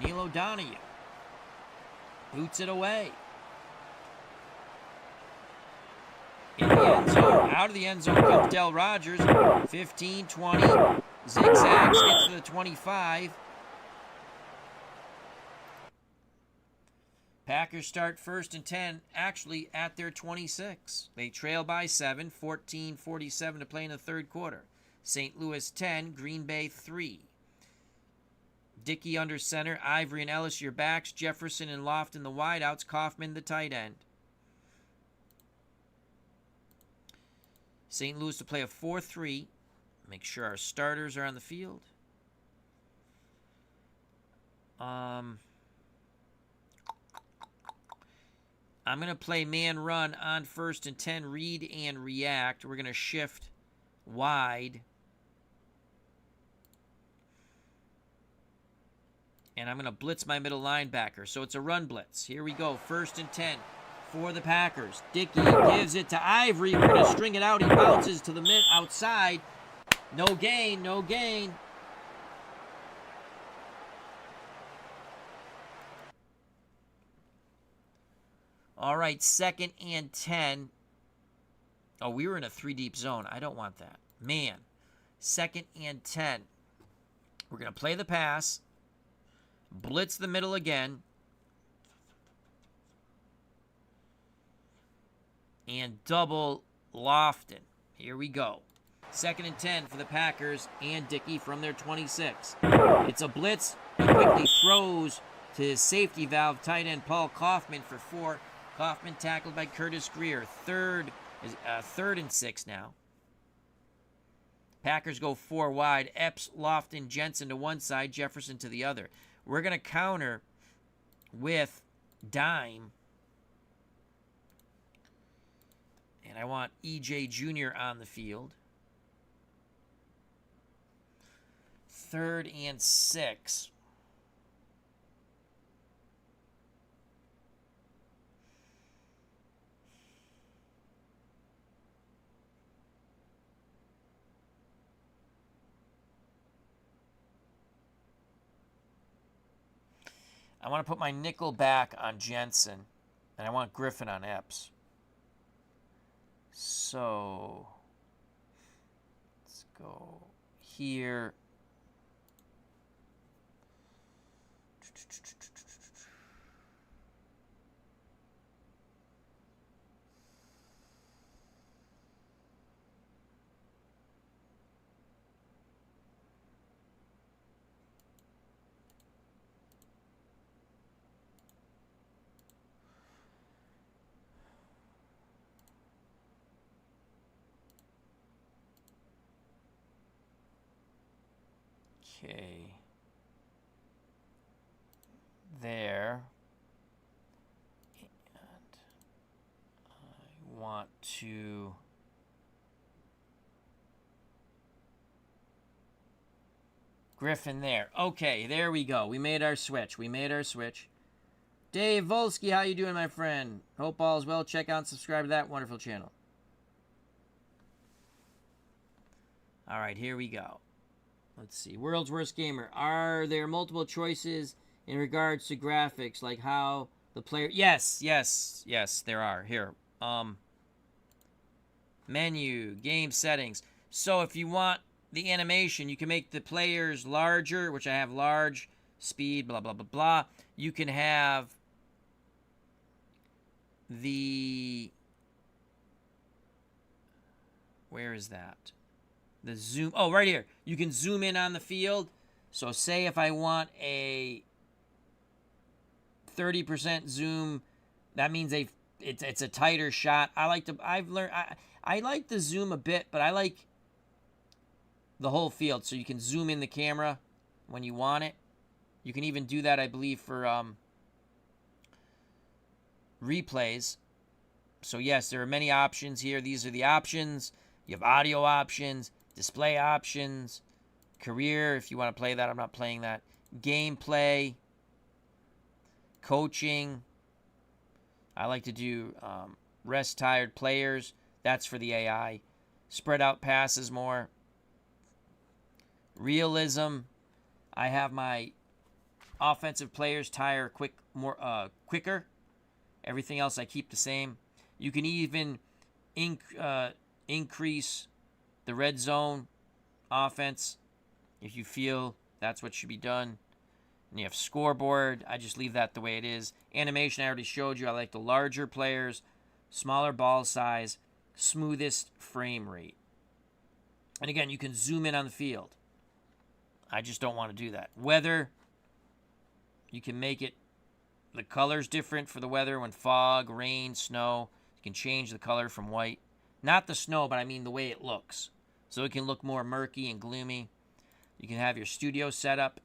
Neil O'Donoghue boots it away. In the end zone, out of the end zone comes Del Rogers. 15, 20, zigzags, gets to the 25. Packers start 1st and 10, actually at their 26. They trail by 7, 14:47 to play in the 3rd quarter. St. Louis 10, Green Bay 3. Dickey under center, Ivory and Ellis your backs, Jefferson and Lofton the wideouts, Kaufman the tight end. St. Louis to play a 4-3. Make sure our starters are on the field. I'm going to play man run on 1st and 10, read and react. We're going to shift wide. And I'm going to blitz my middle linebacker. So it's a run blitz. Here we go. 1st and 10 for the Packers. Dickey gives it to Ivory. We're going to string it out. He bounces to the outside. No gain, no gain. All right, 2nd and 10. Oh, we were in a 3-deep zone. I don't want that. Man, 2nd and 10. We're going to play the pass. Blitz the middle again. And double Lofton. Here we go. 2nd and 10 for the Packers and Dickey from their 26. It's a blitz. He quickly throws to his safety valve tight end Paul Kaufman for 4. Kaufman tackled by Curtis Greer. 3rd and 6 now. Packers go 4 wide. Epps, Lofton, Jensen to one side, Jefferson to the other. We're going to counter with dime. And I want E.J. Jr. on the field. 3rd and 6. I want to put my nickel back on Jensen. And I want Griffin on Epps. So let's go here. Okay. There. And I want to Griffin there. Okay, there we go. We made our switch. Dave Volsky, how you doing, my friend? Hope all is well. Check out and subscribe to that wonderful channel. All right, here we go. Let's see. World's Worst Gamer. Are there multiple choices in regards to graphics, like how the player... Yes, there are. Here. Menu, game settings. So if you want the animation, you can make the players larger, which I have large, speed, blah, blah, blah, blah. You can have the... Where is that? The zoom. Oh, right here. You can zoom in on the field. So say if I want a 30% zoom, that means it's a tighter shot. I like the zoom a bit, but I like the whole field. So you can zoom in the camera when you want it. You can even do that, I believe, for replays. So yes, there are many options here. These are the options. You have audio options, display options, career, if you want to play that. I'm not playing that. Gameplay, coaching. I like to do rest tired players. That's for the AI. Spread out passes more. Realism. I have my offensive players tire quicker. Everything else I keep the same. You can even increase the red zone offense if you feel that's what should be done. And you have scoreboard. I just leave that the way it is. Animation, I already showed you. I like the larger players, smaller ball size, smoothest frame rate. And again, you can zoom in on the field. I just don't want to do that. Weather, you can make it the colors different for the weather when fog, rain, snow. You can change the color from white. Not the snow, but I mean the way it looks. So it can look more murky and gloomy. You can have your studio setup,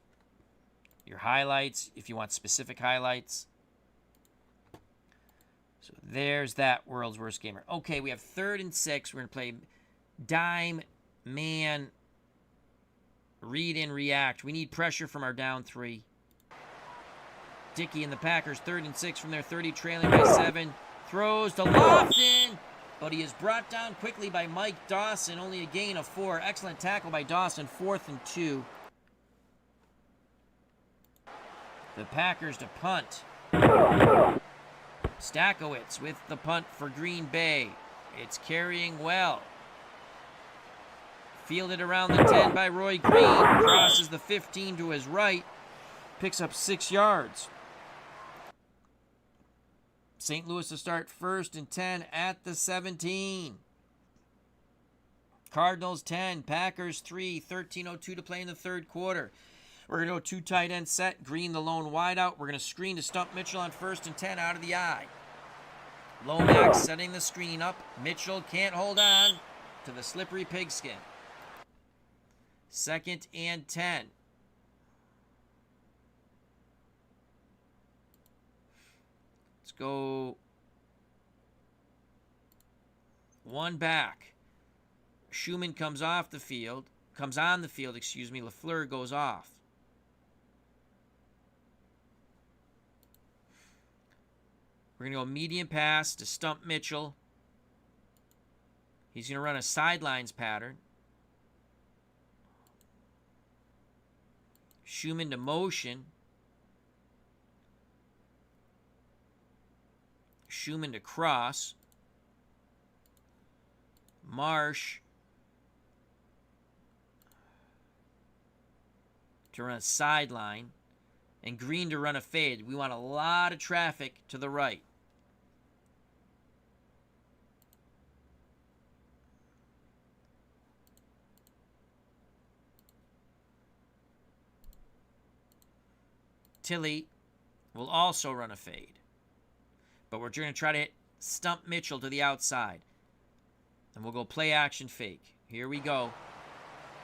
your highlights, if you want specific highlights. So there's that World's Worst Gamer. Okay, we have 3rd and 6. We're going to play dime, man, read and react. We need pressure from our down 3. Dickey and the Packers, 3rd and 6 from their 30, trailing by 7. Throws to Lofton, but he is brought down quickly by Mike Dawson. Only a gain of 4. Excellent tackle by Dawson, 4th and 2. The Packers to punt. Stakowitz with the punt for Green Bay. It's carrying well. Fielded around the 10 by Roy Green. Crosses the 15 to his right. Picks up 6 yards. St. Louis to start 1st and 10 at the 17. Cardinals 10, Packers 3, 13:02 to play in the 3rd quarter. We're going to go 2 tight end set. Green the lone wideout. We're going to screen to stump Mitchell on 1st and 10 out of the eye. Lomax setting the screen up. Mitchell can't hold on to the slippery pigskin. 2nd and 10. Let's go 1 back. Schumann comes on the field, LaFleur goes off. We're going to go medium pass to stump Mitchell. He's going to run a sidelines pattern. Schumann to motion. Schumann to cross. Marsh to run a sideline. And Green to run a fade. We want a lot of traffic to the right. Tilly will also run a fade. But we're going to try to hit Stump Mitchell to the outside. And we'll go play action fake. Here we go.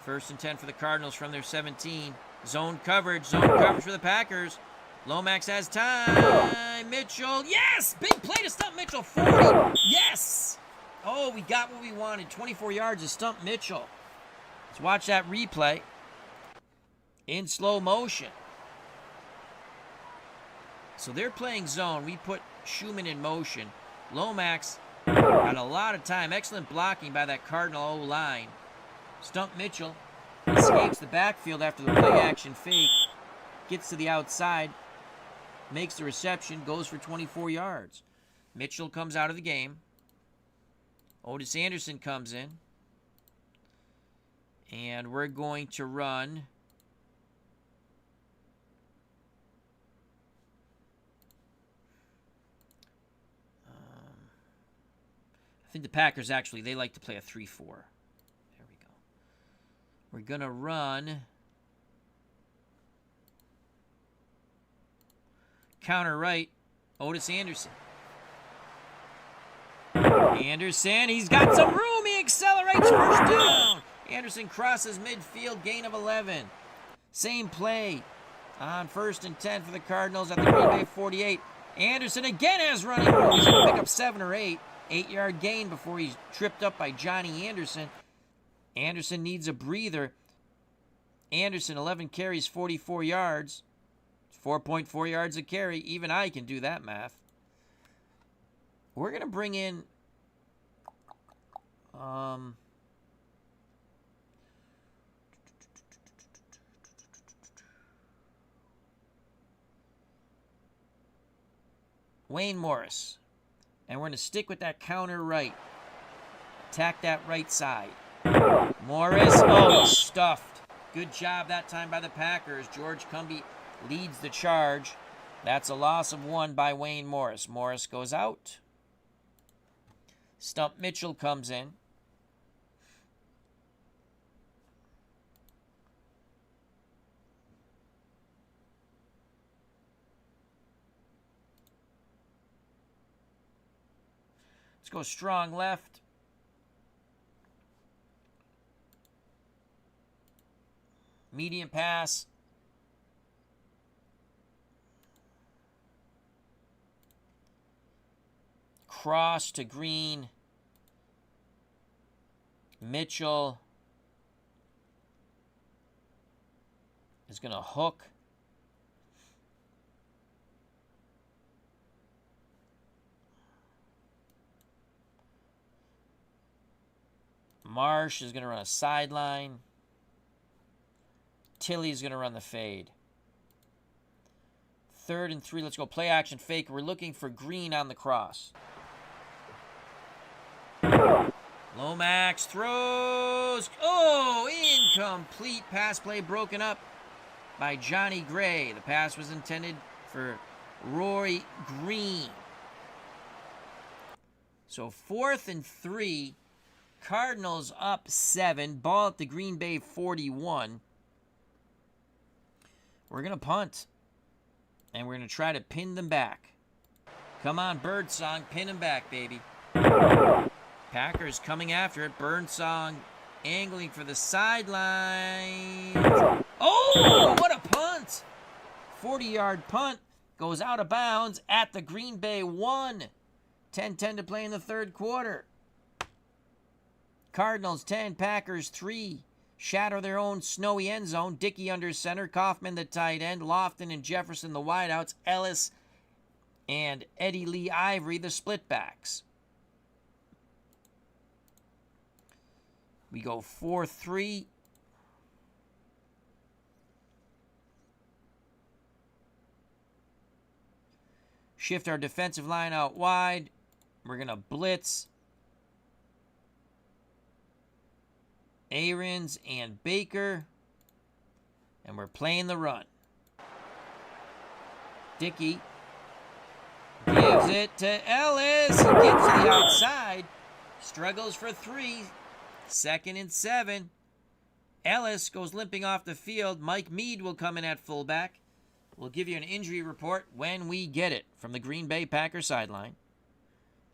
1st and 10 for the Cardinals from their 17. Zone coverage for the Packers. Lomax has time. Mitchell, yes! Big play to Stump Mitchell, 40. Yes! Oh, we got what we wanted. 24 yards to Stump Mitchell. Let's watch that replay in slow motion. So they're playing zone. We put Schumann in motion. Lomax had a lot of time. Excellent blocking by that Cardinal O-line. Stump Mitchell escapes the backfield after the play-action fake. Gets to the outside. Makes the reception. Goes for 24 yards. Mitchell comes out of the game. Otis Anderson comes in. And we're going to run... I think the Packers actually, they like to play a 3-4. There we go. We're going to run counter right, Otis Anderson. Anderson, he's got some room. He accelerates, first down. Anderson crosses midfield, gain of 11. Same play on 1st and 10 for the Cardinals at the Green Bay 48. Anderson again has running room. He's going to pick up 7 or 8. 8-yard gain before he's tripped up by Johnny Anderson. Anderson needs a breather. Anderson, 11 carries, 44 yards. 4.4 yards a carry. Even I can do that math. We're going to bring in... Wayne Morris. And we're going to stick with that counter right. Attack that right side. Morris. Oh, stuffed. Good job that time by the Packers. George Cumby leads the charge. That's a loss of 1 by Wayne Morris. Morris goes out. Stump Mitchell comes in. Go strong left. Medium pass. Cross to Green. Mitchell is going to hook. Marsh is going to run a sideline. Tilly's going to run the fade. 3rd and 3. Let's go play action fake. We're looking for Green on the cross. Lomax throws. Oh, incomplete. Pass play broken up by Johnny Gray. The pass was intended for Roy Green. So 4th and 3. Cardinals up 7. Ball at the Green Bay 41. We're going to punt. And we're going to try to pin them back. Come on, Birdsong. Pin them back, baby. Packers coming after it. Birdsong angling for the sideline. Oh, what a punt. 40-yard punt. Goes out of bounds at the Green Bay 1. 10-10 to play in the 3rd quarter. Cardinals 10, Packers 3. Shatter their own snowy end zone. Dickey under center. Kaufman the tight end. Lofton and Jefferson the wideouts. Ellis and Eddie Lee Ivory the splitbacks. We go 4-3. shift our defensive line out wide. We're going to blitz Aarons and Baker. And we're playing the run. Dickey gives it to Ellis. He gets to the outside. Struggles for 3. 2nd and 7. Ellis goes limping off the field. Mike Mead will come in at fullback. We'll give you an injury report when we get it from the Green Bay Packers sideline.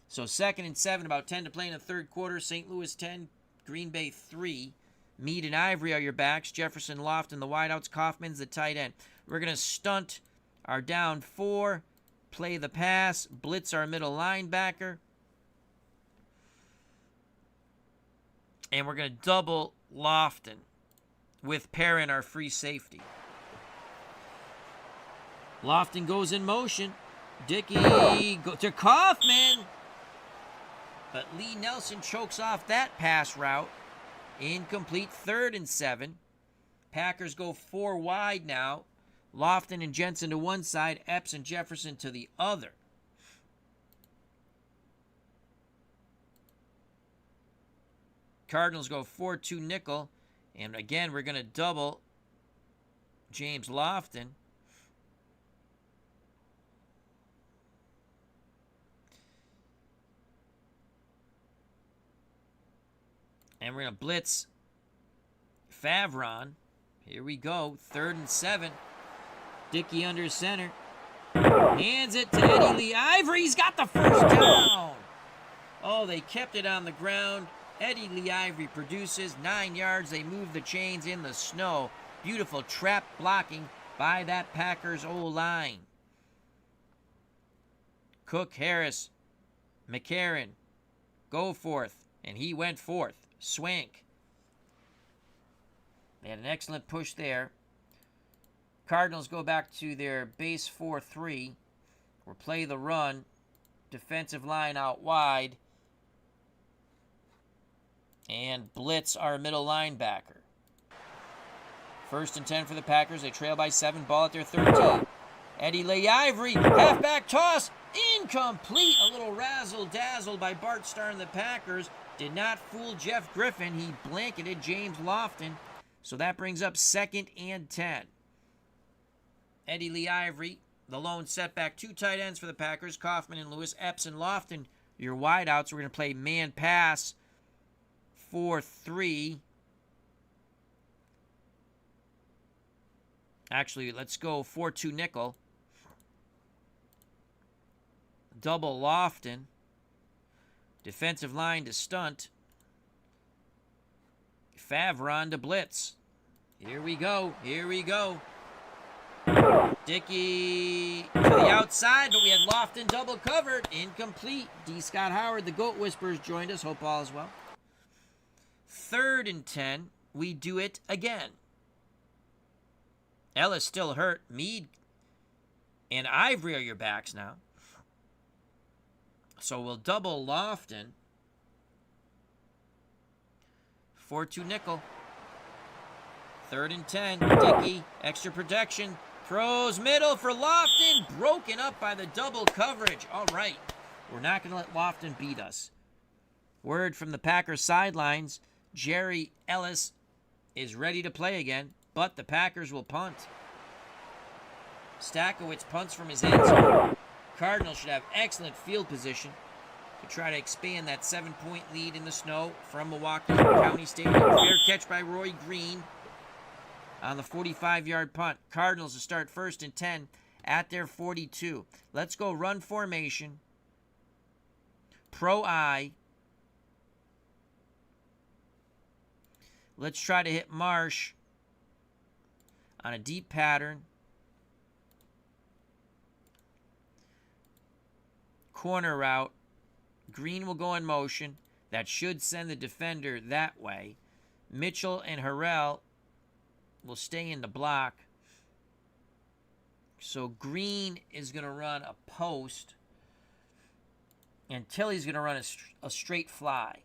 So 2nd and 7, about 10 to play in the third quarter. St. Louis 10, Green Bay 3. Mead and Ivory are your backs. Jefferson, Lofton, the wideouts. Kaufman's the tight end. We're going to stunt our down 4. Play the pass. Blitz our middle linebacker. And we're going to double Lofton with Perrin, our free safety. Lofton goes in motion. Dickey go to Kaufman. But Lee Nelson chokes off that pass route. Incomplete. 3rd and 7. Packers go 4 wide now. Lofton and Jensen to one side. Epps and Jefferson to the other. Cardinals go 4-2 nickel. And again, we're going to double James Lofton. And we're going to blitz Favron. Here we go. 3rd and 7. Dickey under center. Hands it to Eddie Lee Ivory. He's got the first down. Oh, they kept it on the ground. Eddie Lee Ivory produces 9 yards. They move the chains in the snow. Beautiful trap blocking by that Packers O-line. Cook, Harris, McCarron, go forth. And he went forth. Swank. They had an excellent push there. Cardinals go back to their base 4-3. We'll play the run. Defensive line out wide. And blitz our middle linebacker. 1st and 10 for the Packers. They trail by 7. Ball at their 13. Eddie Lee Ivory. Halfback toss. Incomplete. A little razzle-dazzle by Bart Starr and the Packers. Did not fool Jeff Griffin. He blanketed James Lofton. So that brings up 2nd and 10. Eddie Lee Ivory, the lone setback. 2 tight ends for the Packers. Kaufman and Lewis. Epps and Lofton, your wideouts. We're going to play man pass 4-3. Actually, let's go 4-2 nickel. Double Lofton. Defensive line to stunt. Favron to blitz. Here we go. Here we go. Dickey to the outside, but we had Lofton double covered. Incomplete. D. Scott Howard, the Goat Whisperers, joined us. Hope all is well. 3rd and 10. We do it again. Ellis still hurt. Mead and Ivory are your backs now. So we'll double Lofton. 4-2 nickel. 3rd and 10. Dickey, extra protection. Throws middle for Lofton. Broken up by the double coverage. All right. We're not going to let Lofton beat us. Word from the Packers sidelines. Jerry Ellis is ready to play again, but the Packers will punt. Stakowicz punts from his end zone. Cardinals should have excellent field position to try to expand that 7-point lead in the snow from Milwaukee County Stadium. Fair catch by Roy Green on the 45-yard punt. Cardinals to start 1st and 10 at their 42. Let's go run formation. Pro I. Let's try to hit Marsh on a deep pattern. Corner route. Green will go in motion. That should send the defender that way. Mitchell and Harrell will stay in the block. So Green is going to run a post. And Tilley's going to run a straight fly.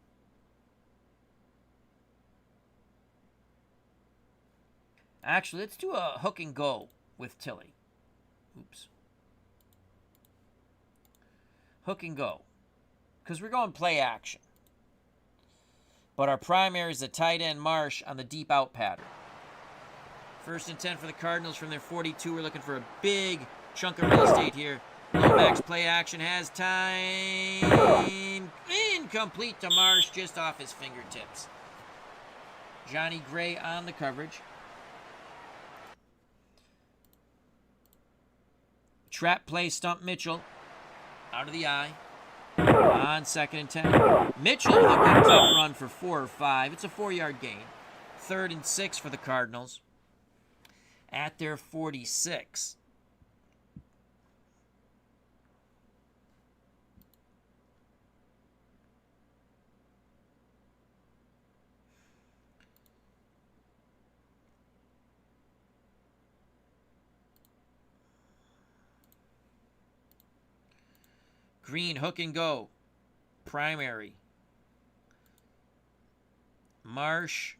Actually, let's do a hook and go with Tilley. Oops. hook and go. Because we're going play action. But our primary is the tight end Marsh on the deep out pattern. 1st and 10 for the Cardinals from their 42. We're looking for a big chunk of real estate here. Lomax play action has time. Incomplete to Marsh, just off his fingertips. Johnny Gray on the coverage. Trap play, stump Mitchell. Out of the eye. On 2nd and 10. Mitchell with a good tough run for 4 or 5. It's a 4-yard gain. 3rd and 6 for the Cardinals. At their 46. Green, hook and go. Primary. Marsh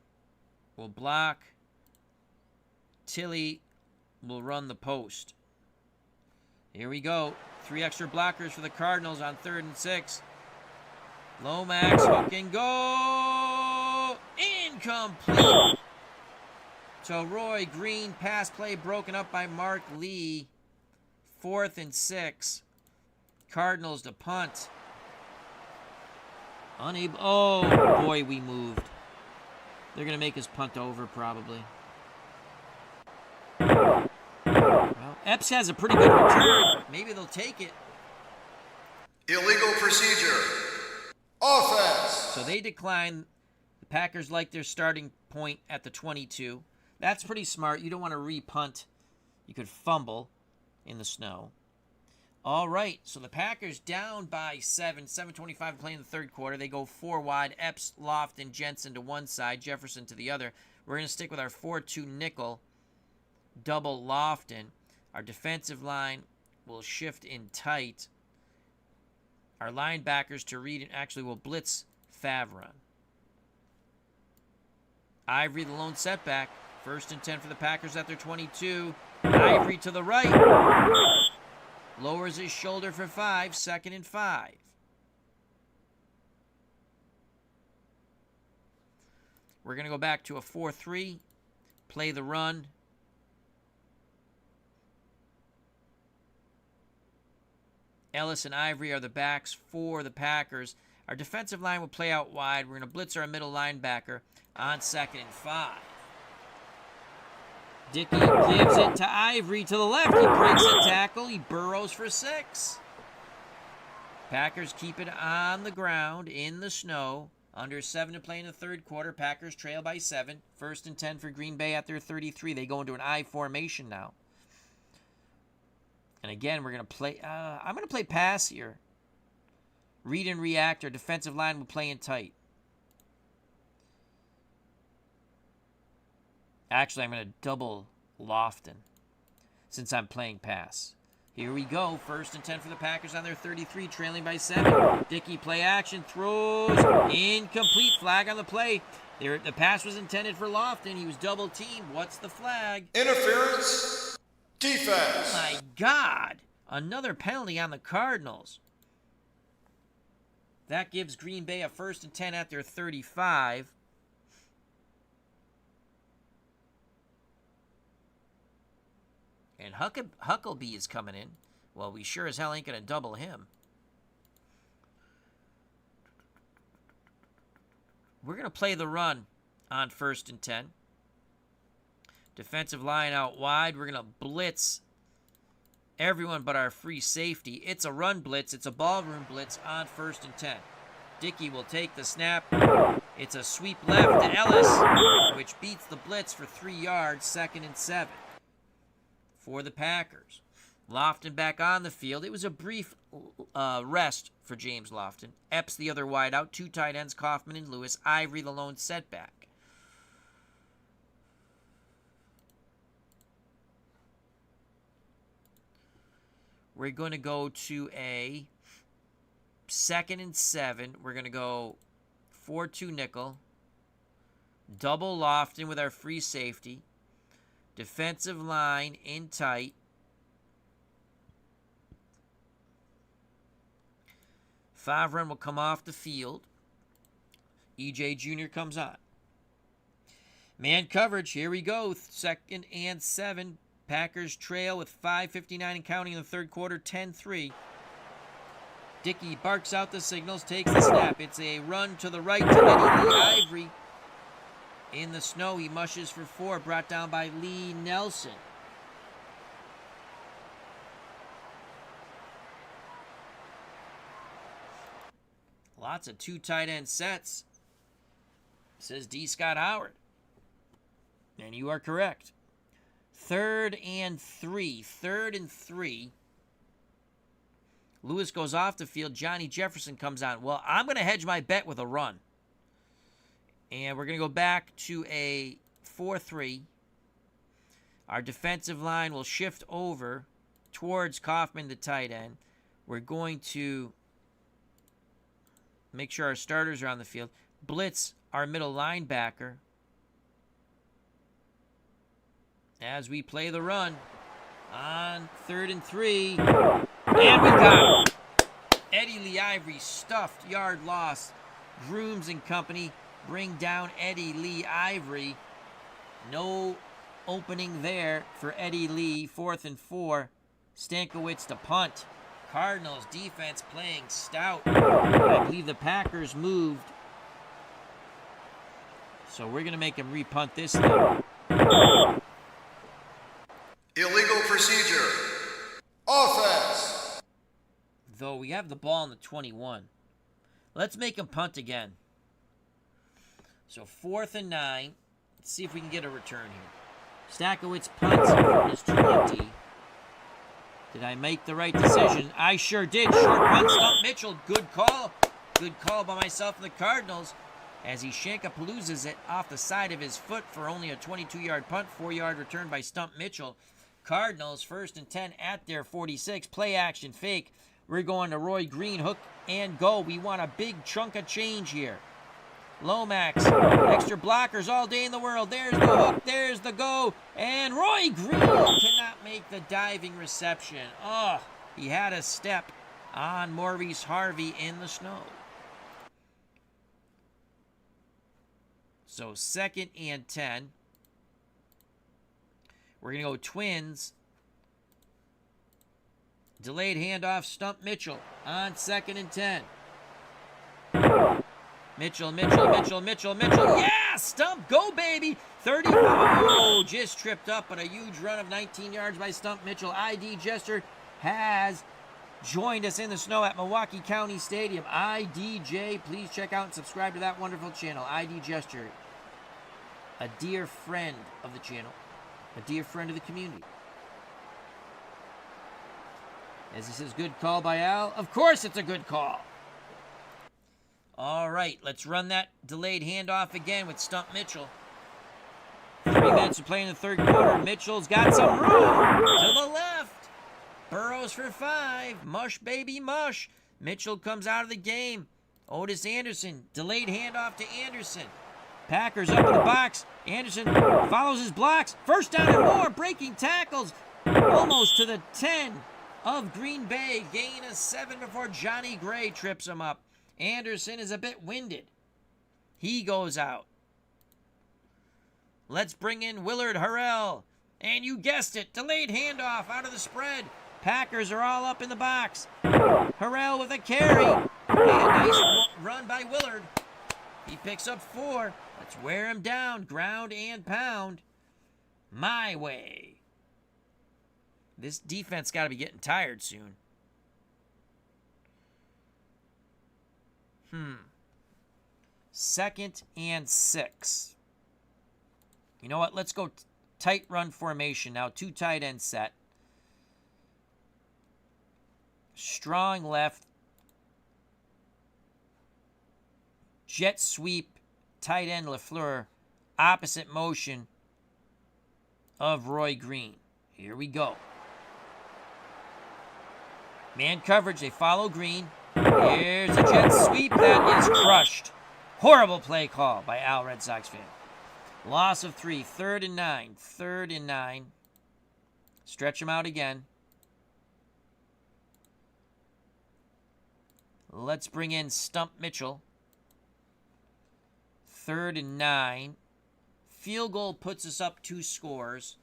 will block. Tilly will run the post. Here we go. 3 extra blockers for the Cardinals on 3rd and 6. Lomax, hook and go. Incomplete. So Roy Green, pass play broken up by Mark Lee. 4th and 6. Cardinals to punt. Unable. Oh, boy, we moved. They're going to make us punt over, probably. Well, Epps has a pretty good return. Maybe they'll take it. Illegal procedure. Offense. So they decline. The Packers like their starting point at the 22. That's pretty smart. You don't want to re-punt. You could fumble in the snow. All right, so the Packers down by 7. 7:25 play in the 3rd quarter. They go 4 wide. Epps, Lofton, Jensen to one side, Jefferson to the other. We're going to stick with our 4-2 nickel, double Lofton. Our defensive line will shift in tight. Our linebackers to read and actually will blitz Favron. Ivory, the lone setback. 1st and 10 for the Packers at their 22. Ivory to the right. Lowers his shoulder for 5. 2nd and 5. We're going to go back to a 4-3. Play the run. Ellis and Ivory are the backs for the Packers. Our defensive line will play out wide. We're going to blitz our middle linebacker on 2nd and 5. Dickey gives it to Ivory to the left. He breaks a tackle. He burrows for 6. Packers keep it on the ground in the snow. Under 7 to play in the 3rd quarter. Packers trail by 7. 1st and 10 for Green Bay at their 33. They go into an I formation now. And again, we're going to play... I'm going to play pass here. Read and react. Our defensive line will play in tight. Actually, I'm going to double Lofton since I'm playing pass. Here we go. 1st and 10 for the Packers on their 33, trailing by 7. Dickey play action, throws, incomplete. Flag on the play. The pass was intended for Lofton. He was double teamed. What's the flag? Interference. Defense. Oh my God. Another penalty on the Cardinals. That gives Green Bay a 1st and 10 at their 35. And Huckleby is coming in. Well, we sure as hell ain't going to double him. We're going to play the run on 1st and 10. Defensive line out wide. We're going to blitz everyone but our free safety. It's a run blitz. It's a ballroom blitz on 1st and 10. Dickey will take the snap. It's a sweep left to Ellis, which beats the blitz for 3 yards, 2nd and 7. For the Packers. Lofton back on the field. It was a brief rest for James Lofton. Epps the other wide out. 2 tight ends, Kaufman and Lewis. Ivory the lone setback. We're going to go to a 2nd and 7. We're going to go 4-2 nickel. Double Lofton with our free safety. Defensive line in tight. Favre will come off the field. EJ Jr. comes on. Man coverage, here we go. 2nd and 7. Packers trail with 5:59 and counting in the third quarter, 10-3. Dickey barks out the signals, takes the snap. It's a run to the right to Eddie Lee Ivory. In the snow, he mushes for 4, brought down by Lee Nelson. Lots of 2 tight end sets, says D. Scott Howard. And you are correct. 3rd and 3. 3rd and 3. Lewis goes off the field. Johnny Jefferson comes on. Well, I'm going to hedge my bet with a run. And we're going to go back to a 4-3. Our defensive line will shift over towards Kaufman, the tight end. We're going to make sure our starters are on the field. Blitz our middle linebacker as we play the run on 3rd and 3. And we got it. Eddie Lee Ivory, stuffed, yard loss. Grooms and company bring down Eddie Lee Ivory. No opening there for Eddie Lee. 4th and 4. Stankiewicz to punt. Cardinals defense playing stout. I believe the Packers moved. So we're going to make him repunt this thing. Illegal procedure. Offense. Though we have the ball in the 21. Let's make him punt again. So 4th and 9. Let's see if we can get a return here. Stankiewicz punts from his 20. Did I make the right decision? I sure did. Short punt, Stump Mitchell. Good call. Good call by myself and the Cardinals as he Shankapaloozas it off the side of his foot for only a 22-yard punt. 4-yard return by Stump Mitchell. Cardinals 1st and 10 at their 46. Play action fake. We're going to Roy Green, hook and go. We want a big chunk of change here. Lomax, extra blockers all day in the world. There's the hook, there's the go. And Roy Green cannot make the diving reception. Oh, he had a step on Maurice Harvey in the snow. So 2nd and 10. We're going to go Twins. Delayed handoff, Stump Mitchell on 2nd and 10. Mitchell. Yeah, Stump, go, baby. 35. Oh, just tripped up, but a huge run of 19 yards by Stump Mitchell. ID Jester has joined us in the snow at Milwaukee County Stadium. IDJ, please check out and subscribe to that wonderful channel. ID Jester, a dear friend of the channel, a dear friend of the community. As he says, good call by Al. Of course it's a good call. All right, let's run that delayed handoff again with Stump Mitchell. 3 minutes to play in the third quarter. Mitchell's got some room to the left. Burrows for 5. Mush, baby, mush. Mitchell comes out of the game. Otis Anderson, delayed handoff to Anderson. Packers up in the box. Anderson follows his blocks. First down and more. Breaking tackles. Almost to the 10 of Green Bay. Gain of 7 before Johnny Gray trips him up. Anderson is a bit winded. He goes out. Let's bring in Willard Harrell. And you guessed it, delayed handoff out of the spread. Packers are all up in the box. Harrell with a carry. And a nice run by Willard. He picks up 4. Let's wear him down. Ground and pound. My way. This defense got to be getting tired soon. 2nd and 6. You know what? Let's go tight run formation now. 2 tight end set. Strong left. Jet sweep. Tight end LaFleur. Opposite motion of Roy Green. Here we go. Man coverage. They follow Green. Here's a jet sweep that is crushed. Horrible play call by Al, Red Sox fan. Loss of 3. 3rd and 9. 3rd and 9. Stretch him out again. Let's bring in Stump Mitchell. 3rd and 9. Field goal puts us up 2 scores.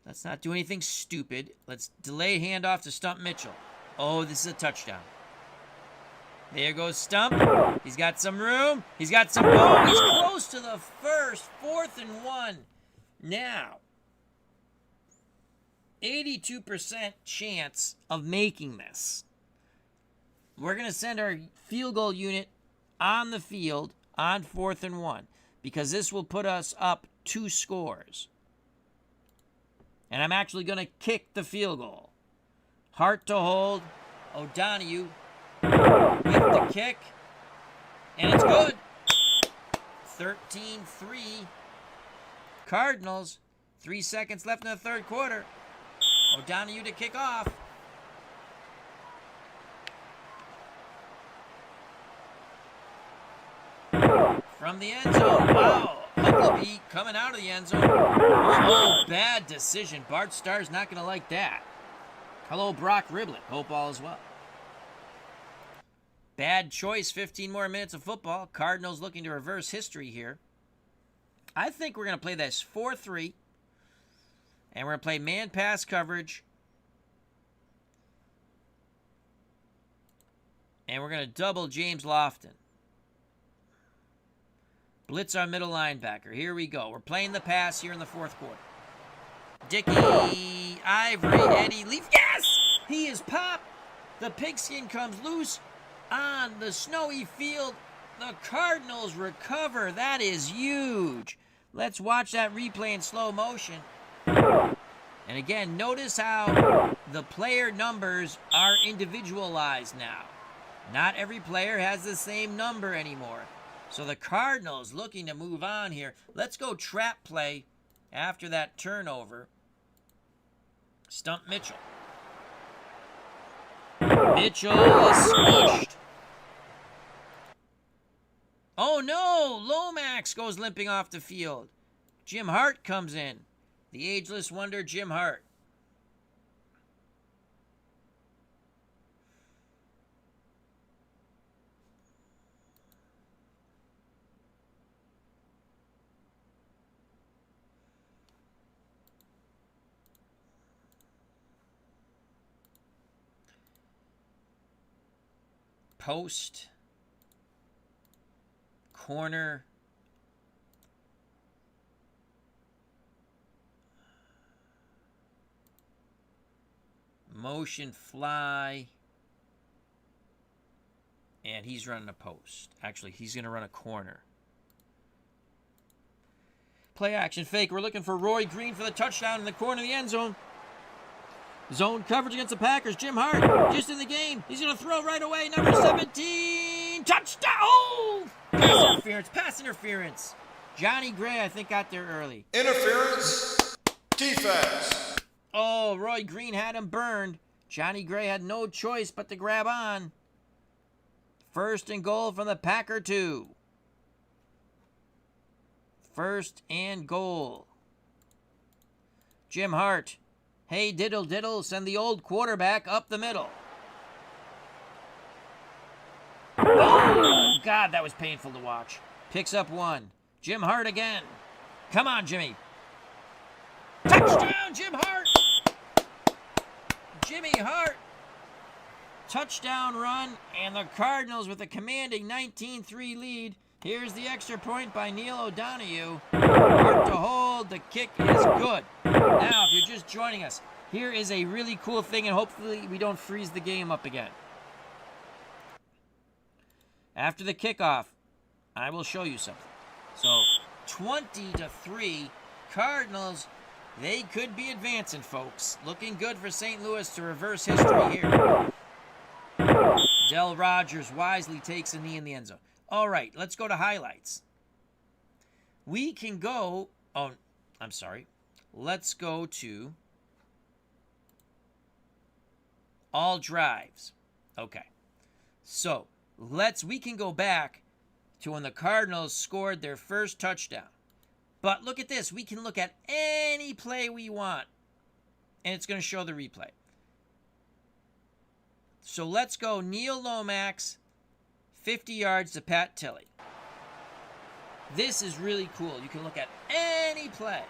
Let's not do anything stupid. Let's delay handoff to Stump Mitchell. Oh, this is a touchdown. There goes Stump. He's got some room. He's got some... Oh, he's close to the first. 4th and 1. Now, 82% chance of making this. We're going to send our field goal unit on the field on 4th and 1 because this will put us up 2 scores. And I'm actually going to kick the field goal. Hart to hold. O'Donoghue with the kick. And it's good. 13-3. Cardinals. 3 seconds left in the 3rd quarter. O'Donoghue to kick off. From the end zone. Wow. Huckabee coming out of the end zone. Oh, bad decision. Bart Starr's not going to like that. Hello, Brock Riblet. Hope all is well. Bad choice. 15 more minutes of football. Cardinals looking to reverse history here. I think we're going to play this 4-3. And we're going to play man-pass coverage. And we're going to double James Lofton. Blitz our middle linebacker. Here we go. We're playing the pass here in the 4th quarter. Dickey, Ivory, Eddie, Leaf. Yes! He is popped. The pigskin comes loose on the snowy field. The Cardinals recover. That is huge. Let's watch that replay in slow motion. And again, notice how the player numbers are individualized now. Not every player has the same number anymore. So the Cardinals looking to move on here. Let's go trap play after that turnover. Stump Mitchell. Mitchell is smushed. Oh no! Lomax goes limping off the field. Jim Hart comes in. The ageless wonder, Jim Hart. Post, corner, motion fly, and he's running a post. Actually, he's going to run a corner. Play action fake. We're looking for Roy Green for the touchdown in the corner of the end zone. Zone coverage against the Packers. Jim Hart just in the game. He's going to throw right away. Number 17. Touchdown. Oh! Pass interference. Pass interference. Johnny Gray, I think, got there early. Interference. Defense. Oh, Roy Green had him burned. Johnny Gray had no choice but to grab on. 1st and goal from the Packer 2. 1st and goal. Jim Hart. Hey, diddle, diddle, send the old quarterback up the middle. Oh, God, that was painful to watch. Picks up 1. Jim Hart again. Come on, Jimmy. Touchdown, Jim Hart. Jimmy Hart. Touchdown run, and the Cardinals with a commanding 19-3 lead. Here's the extra point by Neil O'Donoghue. Hard to hold. The kick is good. Now, if you're just joining us, here is a really cool thing, and hopefully we don't freeze the game up again. After the kickoff, I will show you something. So, 20-3, Cardinals, they could be advancing, folks. Looking good for St. Louis to reverse history here. Del Rogers wisely takes a knee in the end zone. All right, let's go to highlights. We can go... Oh, I'm sorry. Let's go to all drives. Okay. So, we can go back to when the Cardinals scored their first touchdown. But look at this. We can look at any play we want, and it's going to show the replay. So let's go Neil Lomax, 50 yards to Pat Tilley. This is really cool. You can look at any play,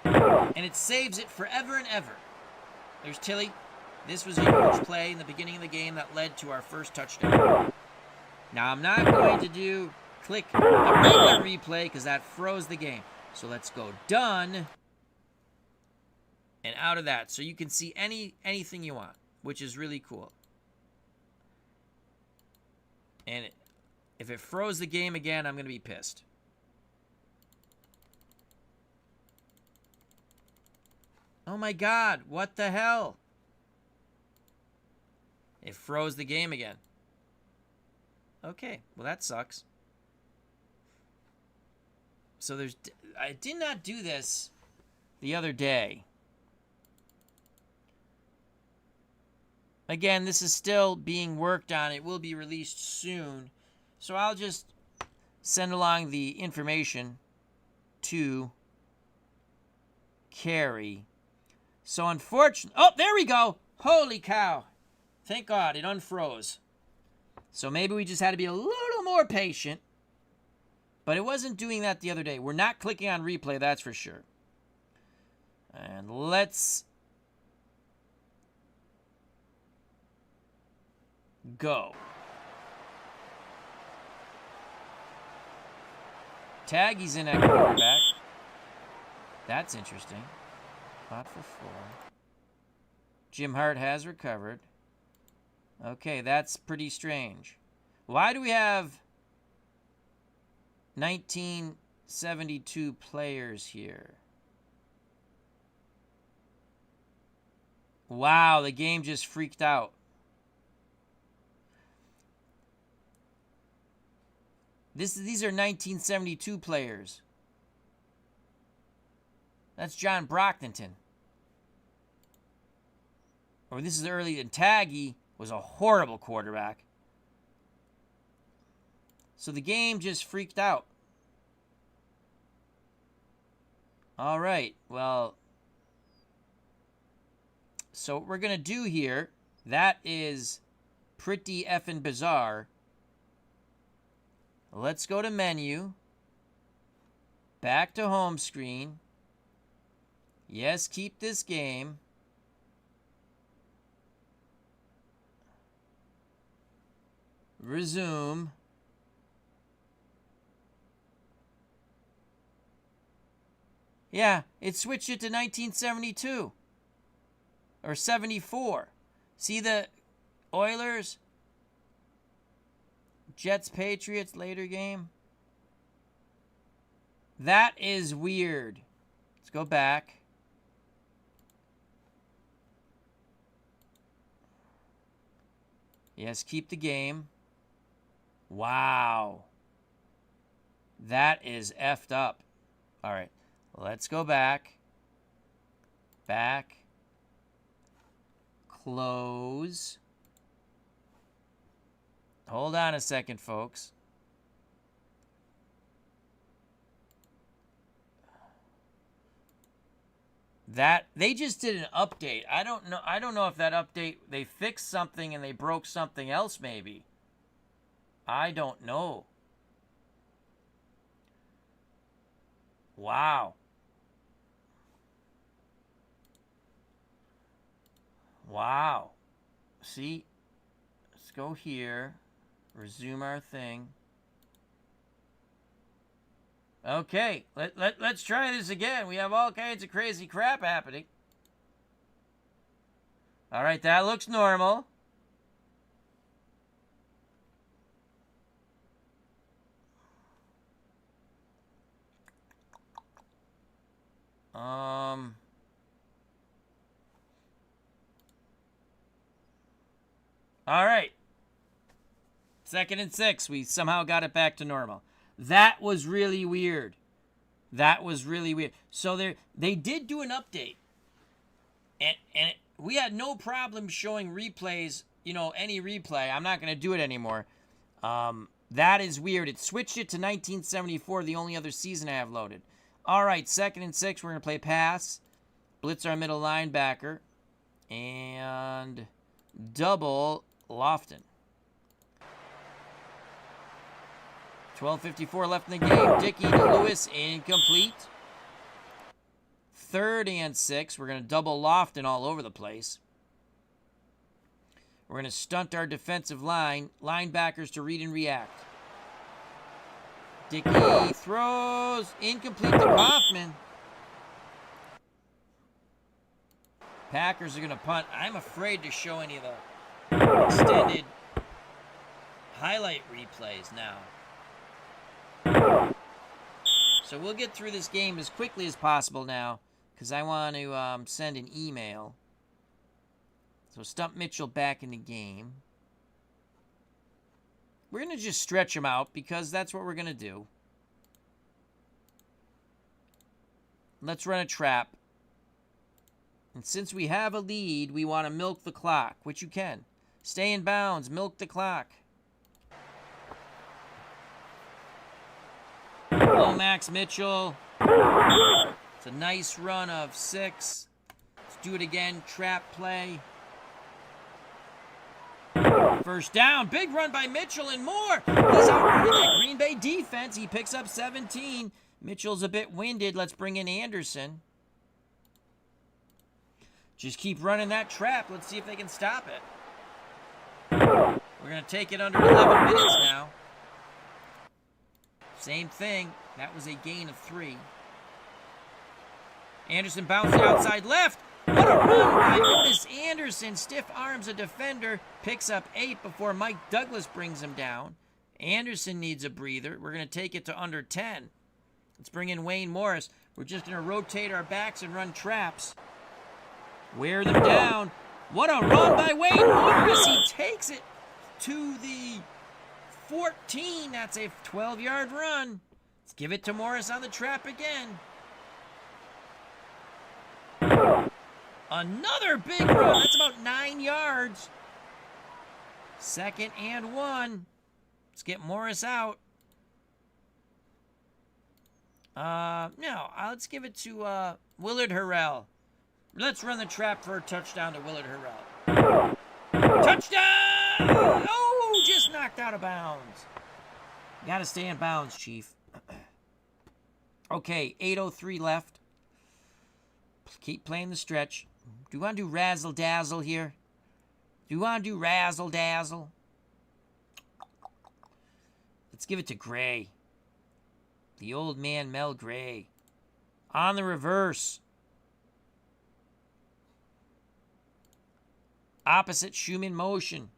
and it saves it forever and ever. There's Tilley. This was a huge play in the beginning of the game that led to our first touchdown. Now, I'm not going to click the regular replay because that froze the game. So let's go done. And out of that. So you can see anything you want, which is really cool. And if it froze the game again, I'm going to be pissed. Oh my God, what the hell? It froze the game again. Okay, well that sucks. So I did not do this the other day. Again, this is still being worked on. It will be released soon. So I'll just send along the information to Carrie. So unfortunately, oh, there we go. Holy cow. Thank God it unfroze. So maybe we just had to be a little more patient. But it wasn't doing that the other day. We're not clicking on replay, that's for sure. And let's go. Taggy's in at quarterback. That's interesting. Spot for 4. Jim Hart has recovered. Okay, that's pretty strange. Why do we have 1972 players here? Wow, the game just freaked out. These are 1972 players. That's John Brockington. Or this is early, and Taggy was a horrible quarterback. So the game just freaked out. All right, well, so what we're going to do here, that is pretty effing bizarre. Let's go to menu. Back to home screen. Yes, keep this game. Resume. Yeah, it switched it to 1972. Or 74. See the Oilers? Jets, Patriots, later game. That is weird. Let's go back. Yes, keep the game. Wow. That is effed up. All right. Let's go back. Back. Close. Hold on a second, folks. That they just did an update. I don't know if that update they fixed something and they broke something else maybe. I don't know. Wow. Wow. See? Let's go here. Resume our thing. Okay, let's try this again. We have all kinds of crazy crap happening. All right, that looks normal. All right. 2nd and 6. We somehow got it back to normal. That was really weird. That was really weird. So they did do an update. And we had no problem showing replays, any replay. I'm not going to do it anymore. That is weird. It switched it to 1974, the only other season I have loaded. All right, 2nd and 6. We're going to play pass. Blitz our middle linebacker. And double Lofton. 12:54 left in the game. Dickey to Lewis, incomplete. 3rd and 6. We're going to double Lofton all over the place. We're going to stunt our defensive line. Linebackers to read and react. Dickey throws. Incomplete to Kaufman. Packers are going to punt. I'm afraid to show any of the extended highlight replays now. So we'll get through this game as quickly as possible now because I want to send an email. So Stump Mitchell back in the game. We're going to just stretch him out because that's what we're going to do. Let's run a trap. And since we have a lead, we want to milk the clock, which you can. Stay in bounds, milk the clock. Max Mitchell. It's a nice run of 6. Let's do it again. Trap play. First down. Big run by Mitchell and more. He's outrunning that Green Bay defense. He picks up 17. Mitchell's a bit winded. Let's bring in Anderson. Just keep running that trap. Let's see if they can stop it. We're going to take it under 11 minutes now. Same thing. That was a gain of 3. Anderson bounced it outside left. What a run by Otis Anderson. Stiff arms a defender. Picks up 8 before Mike Douglas brings him down. Anderson needs a breather. We're going to take it to under 10. Let's bring in Wayne Morris. We're just going to rotate our backs and run traps. Wear them down. What a run by Wayne Morris. He takes it to the 14. That's a 12-yard run. Let's give it to Morris on the trap again. Another big run. That's about 9 yards. 2nd and 1. Let's get Morris out. No, let's give it to Willard Harrell. Let's run the trap for a touchdown to Willard Harrell. Touchdown! Oh, just knocked out of bounds. Got to stay in bounds, Chief. Okay, 8:03 left. Keep playing the stretch. Do you want to do razzle-dazzle here? Do you want to do razzle-dazzle? Let's give it to Gray. The old man, Mel Gray. On the reverse. Opposite Schumann motion.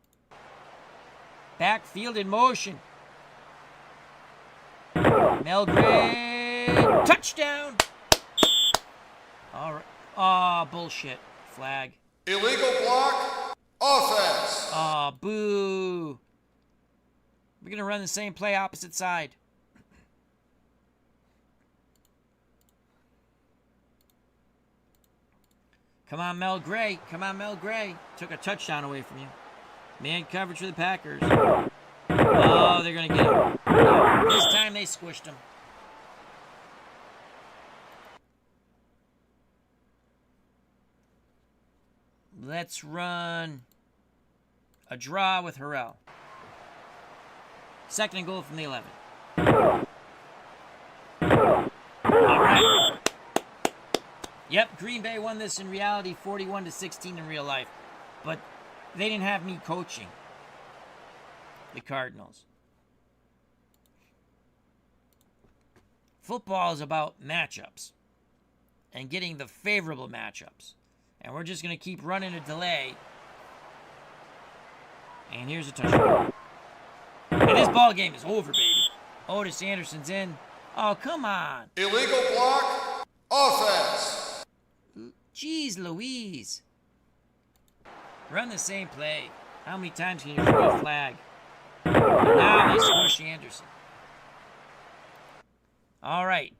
Backfield in motion. Mel Gray. Touchdown. All right. Oh, bullshit. Flag. Illegal block. Offense. Oh, boo. We're going to run the same play opposite side. Come on, Mel Gray. Come on, Mel Gray. Took a touchdown away from you. Man coverage for the Packers. Oh, they're going to get him. No, this time they squished him. Let's run a draw with Harrell. 2nd and goal from the 11. All right. Yep, Green Bay won this in reality, 41-16 in real life. But they didn't have me coaching the Cardinals. Football is about matchups and getting the favorable matchups. And we're just going to keep running a delay. And here's a touchdown. And this ball game is over, baby. Otis Anderson's in. Oh, come on. Illegal block. Offense. Jeez Louise. Run the same play. How many times can you throw a flag? And now they squish Anderson. All right.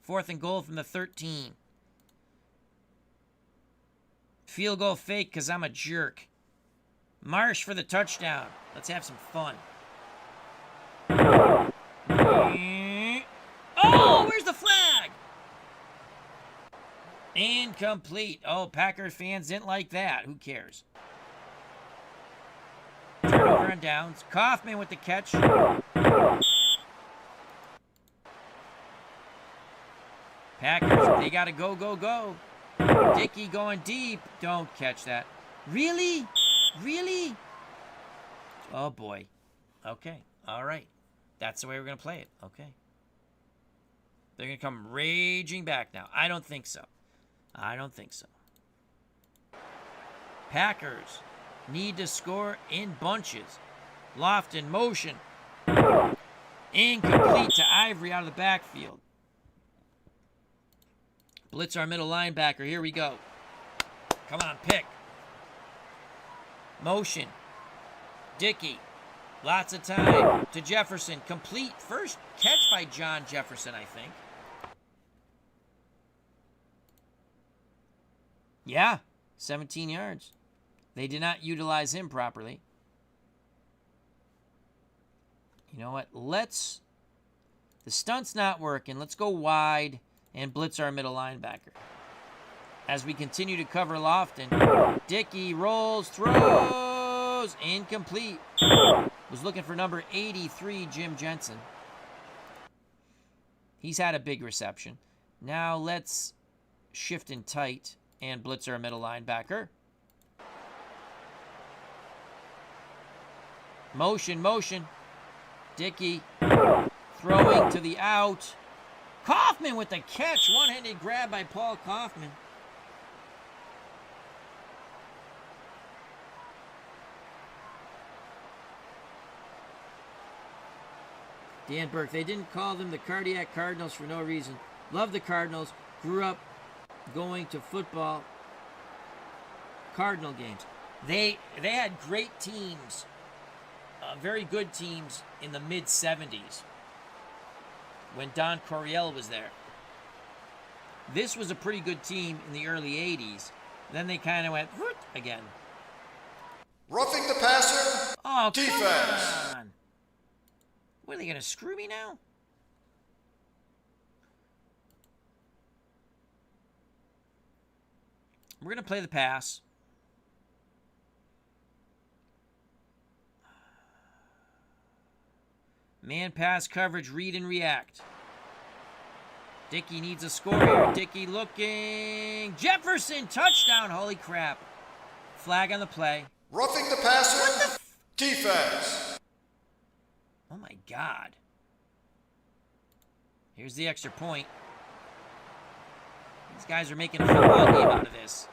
4th and goal from the 13. Field goal fake because I'm a jerk. Marsh for the touchdown. Let's have some fun. Oh, where's the flag? And Incomplete. Oh, Packers fans didn't like that. Who cares? Turnover and downs. Kaufman with the catch. Packers, they got to go, go, go. Dickey going deep. Don't catch that. Really? Really? Oh, boy. Okay. All right. That's the way we're going to play it. Okay. They're going to come raging back now. I don't think so. I don't think so. Packers need to score in bunches. Loft in motion. Incomplete to Ivory out of the backfield. Blitz our middle linebacker. Here we go. Come on, pick. Motion. Dickey. Lots of time to Jefferson. Complete. First catch by John Jefferson, I think. Yeah, 17 yards. They did not utilize him properly. You know what? The stunt's not working. Let's go wide and blitz our middle linebacker. As we continue to cover Lofton, Dickey rolls, throws, incomplete. Was looking for number 83, Jim Jensen. He's had a big reception. Now let's shift in tight and blitz our middle linebacker. Motion, motion. Dickey throwing to the out. Kaufman with the catch. One-handed grab by Paul Kaufman. Dan Burke, they didn't call them the Cardiac Cardinals for no reason. Love the Cardinals. Grew up going to football Cardinal games. They had great teams, very good teams in the mid-'70s when Don Coryell was there. This was a pretty good team in the early 80s. Then they kind of went again. Roughing the passer. Oh, defense. Come on. What, are they going to screw me now? We're going to play the pass. Man pass coverage, read and react. Dickey needs a score here. Dickey looking. Jefferson, touchdown. Holy crap. Flag on the play. Roughing the passer. Defense. Oh, my God. Here's the extra point. These guys are making a football game out of this.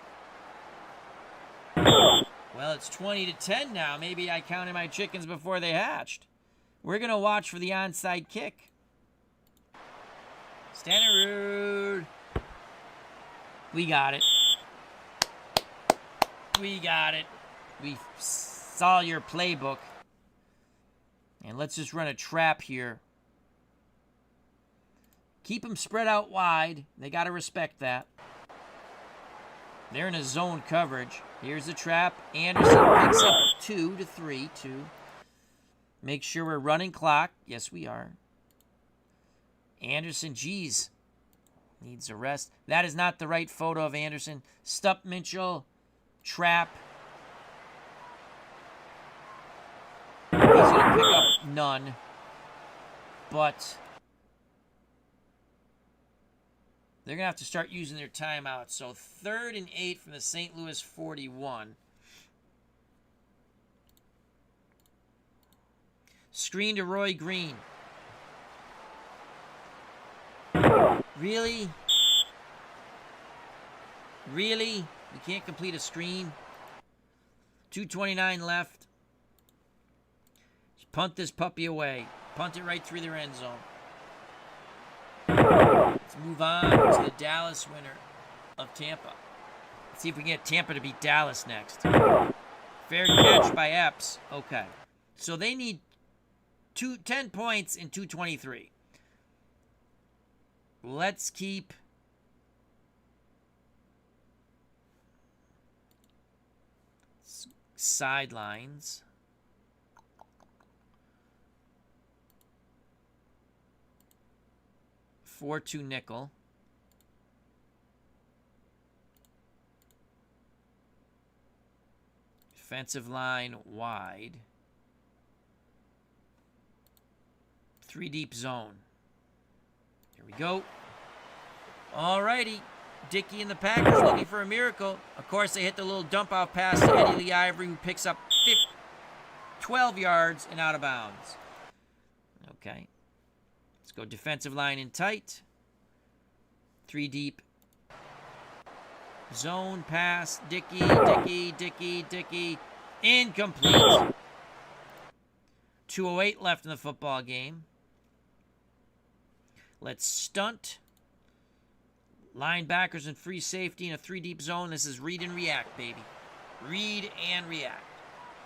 Well, it's 20-10 now. Maybe I counted my chickens before they hatched. We're going to watch for the onside kick. Standard. We got it. We got it. We saw your playbook. And let's just run a trap here. Keep them spread out wide. They got to respect that. They're in a zone coverage. Here's the trap. Anderson picks up 2 to 3. 2. Make sure we're running clock. Yes, we are. Anderson, geez. Needs a rest. That is not the right photo of Anderson. Stup Mitchell. Trap. He's going to pick up none. But they're going to have to start using their timeouts. So 3rd and 8 from the St. Louis 41. Screen to Roy Green. Really? Really? You can't complete a screen? 2:29 left. Just punt this puppy away. Punt it right through their end zone. Let's move on to the Dallas winner of Tampa. Let's see if we can get Tampa to beat Dallas next. Fair catch by Epps. Okay. So they need 10 points in 2:23. Let's keep sidelines. Four-2 nickel. Defensive line wide. 3 deep zone. Here we go. All righty. Dickey and the Packers looking for a miracle. Of course, they hit the little dump-off pass to Eddie Lee Ivory, who picks up 12 yards and out of bounds. Okay. Let's go defensive line in tight. 3 deep. Zone pass. Dickey. Incomplete. 2:08 left in the football game. Let's stunt. Linebackers and free safety in a 3 deep zone. This is read and react, baby. Read and react.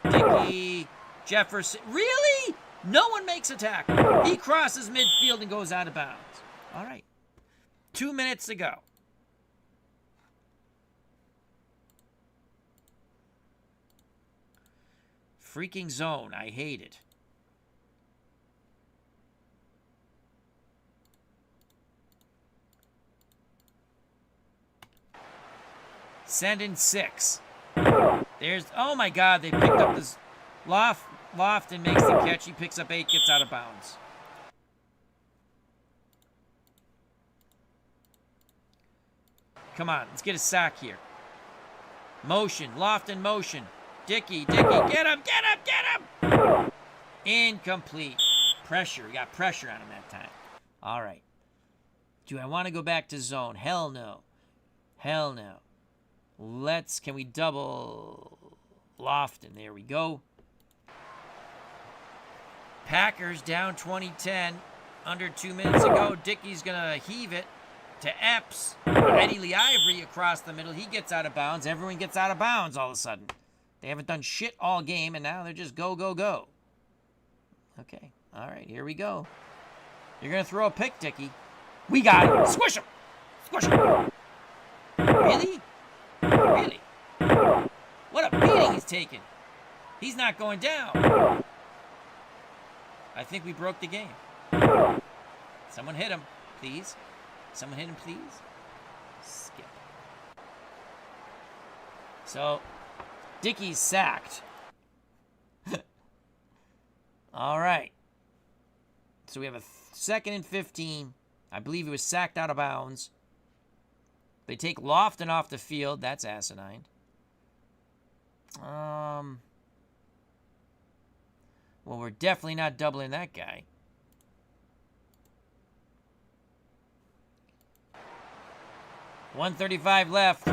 Dickey. Jefferson. Really? No one makes a tackle. He crosses midfield and goes out of bounds. All right. 2 minutes to go. Freaking zone. I hate it. Send in 6. There's, oh my God, they picked up this. Lofton makes the catch. He picks up 8, gets out of bounds. Come on, let's get a sack here. Motion, Lofton motion. Dickey, get him! Incomplete. Pressure, we got pressure on him that time. All right. Do I want to go back to zone? Hell no. Can we double Lofton? There we go. Packers down 20-10. Under 2 minutes ago. Dickey's going to heave it to Epps. Eddie Lee Ivory across the middle. He gets out of bounds. Everyone gets out of bounds all of a sudden. They haven't done shit all game, and now they're just go. Okay. All right, here we go. You're going to throw a pick, Dickey. We got him. Squish him. Really? What a beating he's taking. He's not going down. I think we broke the game. Someone hit him, please. Skip. So, Dickey's sacked. All right. So we have a 2nd and 15. I believe he was sacked out of bounds. They take Lofton off the field. That's asinine. Well, we're definitely not doubling that guy. .135 left.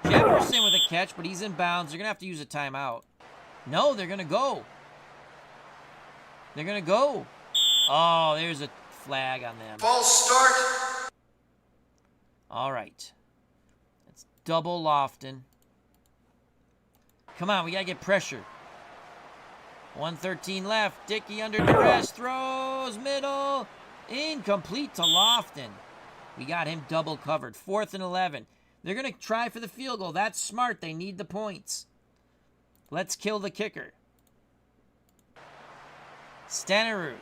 Jefferson with a catch, but he's in bounds. They're going to have to use a timeout. No, they're going to go. Oh, there's a flag on them. False start. All right. Let's double Lofton. Come on, we got to get pressure. 1:13 left. Dickey under duress. Throws middle. Incomplete to Lofton. We got him double covered. 4th and 11. They're going to try for the field goal. That's smart. They need the points. Let's kill the kicker. Stenerud.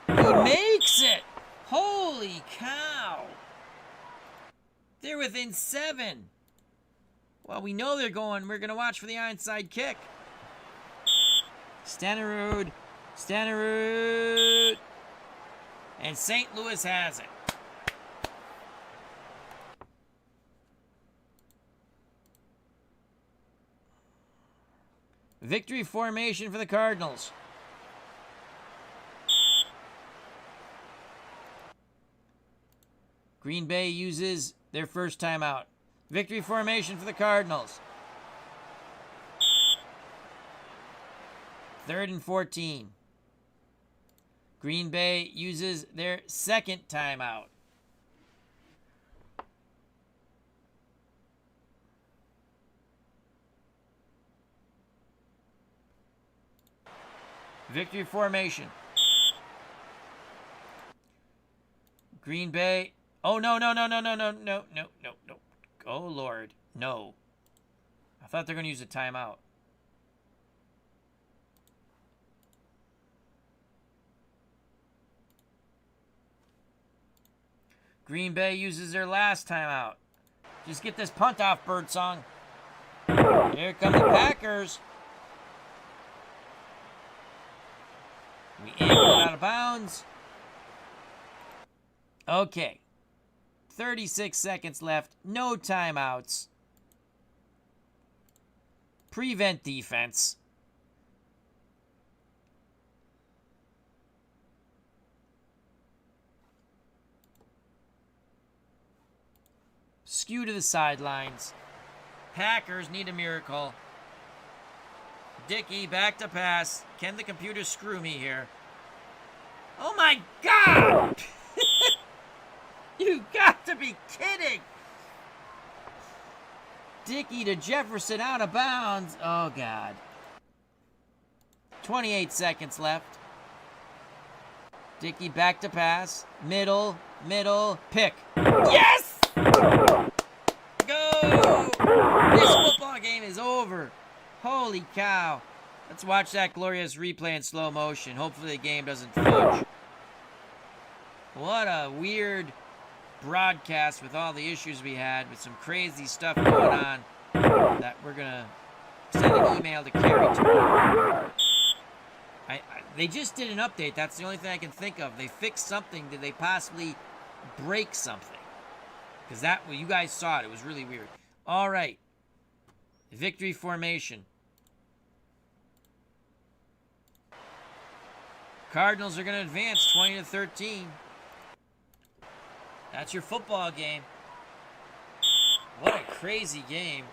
He makes it. Holy cow. They're within 7. Well, we know they're going. We're going to watch for the onside kick. Stenerud. And St. Louis has it. Victory formation for the Cardinals. Green Bay uses their first timeout. Victory formation for the Cardinals. 3rd and 14. Green Bay uses their second timeout. Victory formation. Green Bay. Oh, no. Oh, Lord. No. I thought they were going to use a timeout. Green Bay uses their last timeout. Just get this punt off, Birdsong. Here come the Packers. We angled it out of bounds. Okay. 36 seconds left. No timeouts. Prevent defense. Skew to the sidelines. Packers need a miracle. Dickey back to pass. Can the computer screw me here? Oh my God! You got to be kidding! Dickey to Jefferson out of bounds. Oh God. 28 seconds left. Dickey back to pass. Middle, pick. Yes! Go! This football game is over. Holy cow. Let's watch that glorious replay in slow motion. Hopefully the game doesn't fudge. What a weird broadcast with all the issues we had, with some crazy stuff going on that we're going to send an email to Carrie to. They just did an update. That's the only thing I can think of. They fixed something. Did they possibly break something? Because well, you guys saw it. It was really weird. All right. Victory formation. Cardinals are going to advance 20-13. That's your football game. What a crazy game.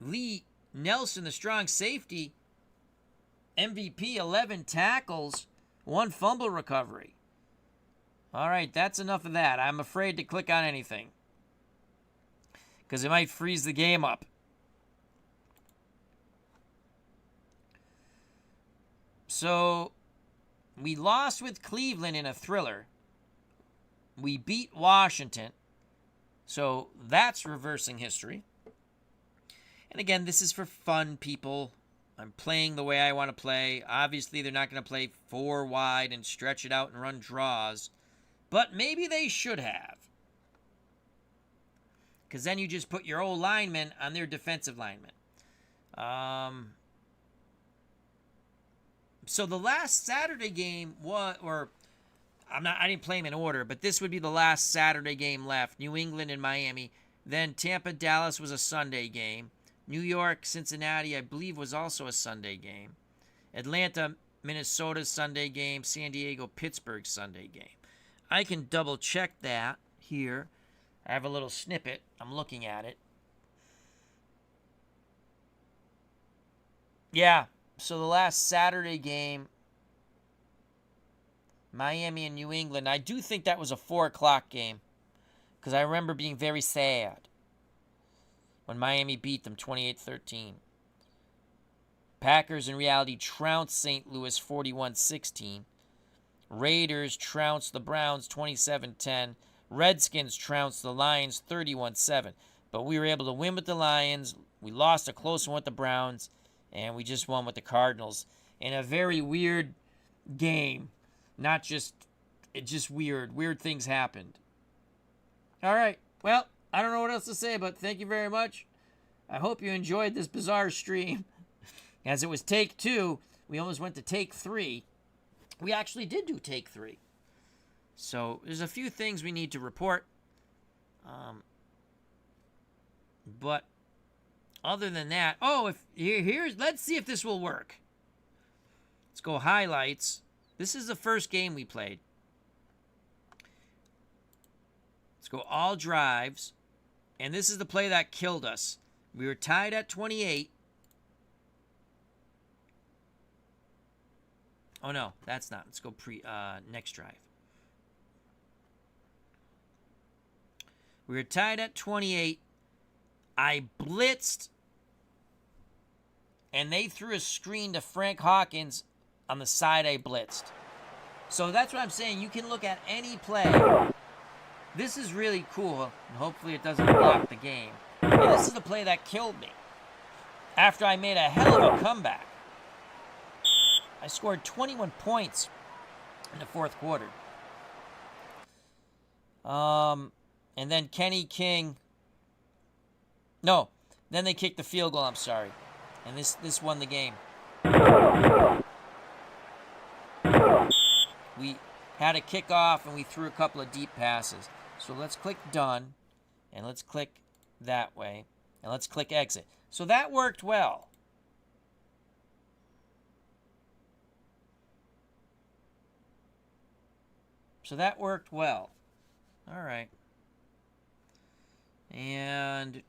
Lee Nelson, the strong safety. MVP, 11 tackles, 1 fumble recovery. All right, that's enough of that. I'm afraid to click on anything, because it might freeze the game up. So, we lost with Cleveland in a thriller. We beat Washington. So, that's reversing history. And again, this is for fun, people. I'm playing the way I want to play. Obviously, they're not going to play 4 wide and stretch it out and run draws. But maybe they should have. Because then you just put your old linemen on their defensive linemen. So the last Saturday game was, I didn't play them in order, but this would be the last Saturday game left. New England and Miami. Then Tampa, Dallas was a Sunday game. New York, Cincinnati, I believe, was also a Sunday game. Atlanta, Minnesota, Sunday game. San Diego, Pittsburgh, Sunday game. I can double check that here. I have a little snippet. I'm looking at it. Yeah, so the last Saturday game, Miami and New England, I do think that was a 4 o'clock game, because I remember being very sad when Miami beat them 28-13. Packers, in reality, trounced St. Louis 41-16. Raiders trounced the Browns 27-10. Redskins trounced the Lions 31-7. But we were able to win with the Lions. We lost a close one with the Browns. And we just won with the Cardinals. In a very weird game. It's just weird. Weird things happened. All right. Well, I don't know what else to say, but thank you very much. I hope you enjoyed this bizarre stream. As it was take 2, we almost went to take 3. We actually did do take 3. So there's a few things we need to report. But other than that, let's see if this will work. Let's go highlights. This is the first game we played. Let's go all drives. And this is the play that killed us. We were tied at 28. Oh, no, that's not. Let's go next drive. We were tied at 28. I blitzed, and they threw a screen to Frank Hawkins on the side I blitzed. So that's what I'm saying. You can look at any play. This is really cool, and hopefully it doesn't block the game. And this is the play that killed me. After I made a hell of a comeback. I scored 21 points in the fourth quarter. And then Kenny King. No, then they kicked the field goal. I'm sorry, and this won the game. We had a kickoff and we threw a couple of deep passes. So let's click done, and let's click that way, and let's click exit. So that worked well. So that worked well. All right. And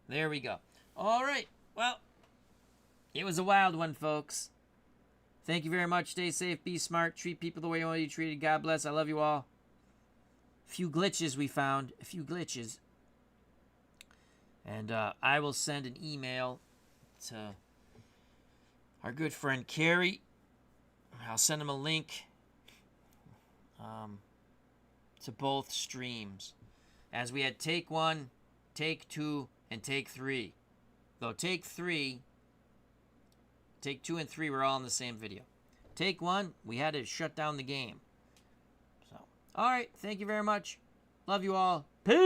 there we go. All right. Well, it was a wild one, folks. Thank you very much. Stay safe. Be smart. Treat people the way you want to be treated. God bless. I love you all. A few glitches we found. A few glitches. And I will send an email to our good friend Carrie. I'll send him a link to both streams. As we had take 1, take 2, and take 3. Though take 2 and 3 were all in the same video. Take 1, we had to shut down the game. So, all right. Thank you very much. Love you all. Peace.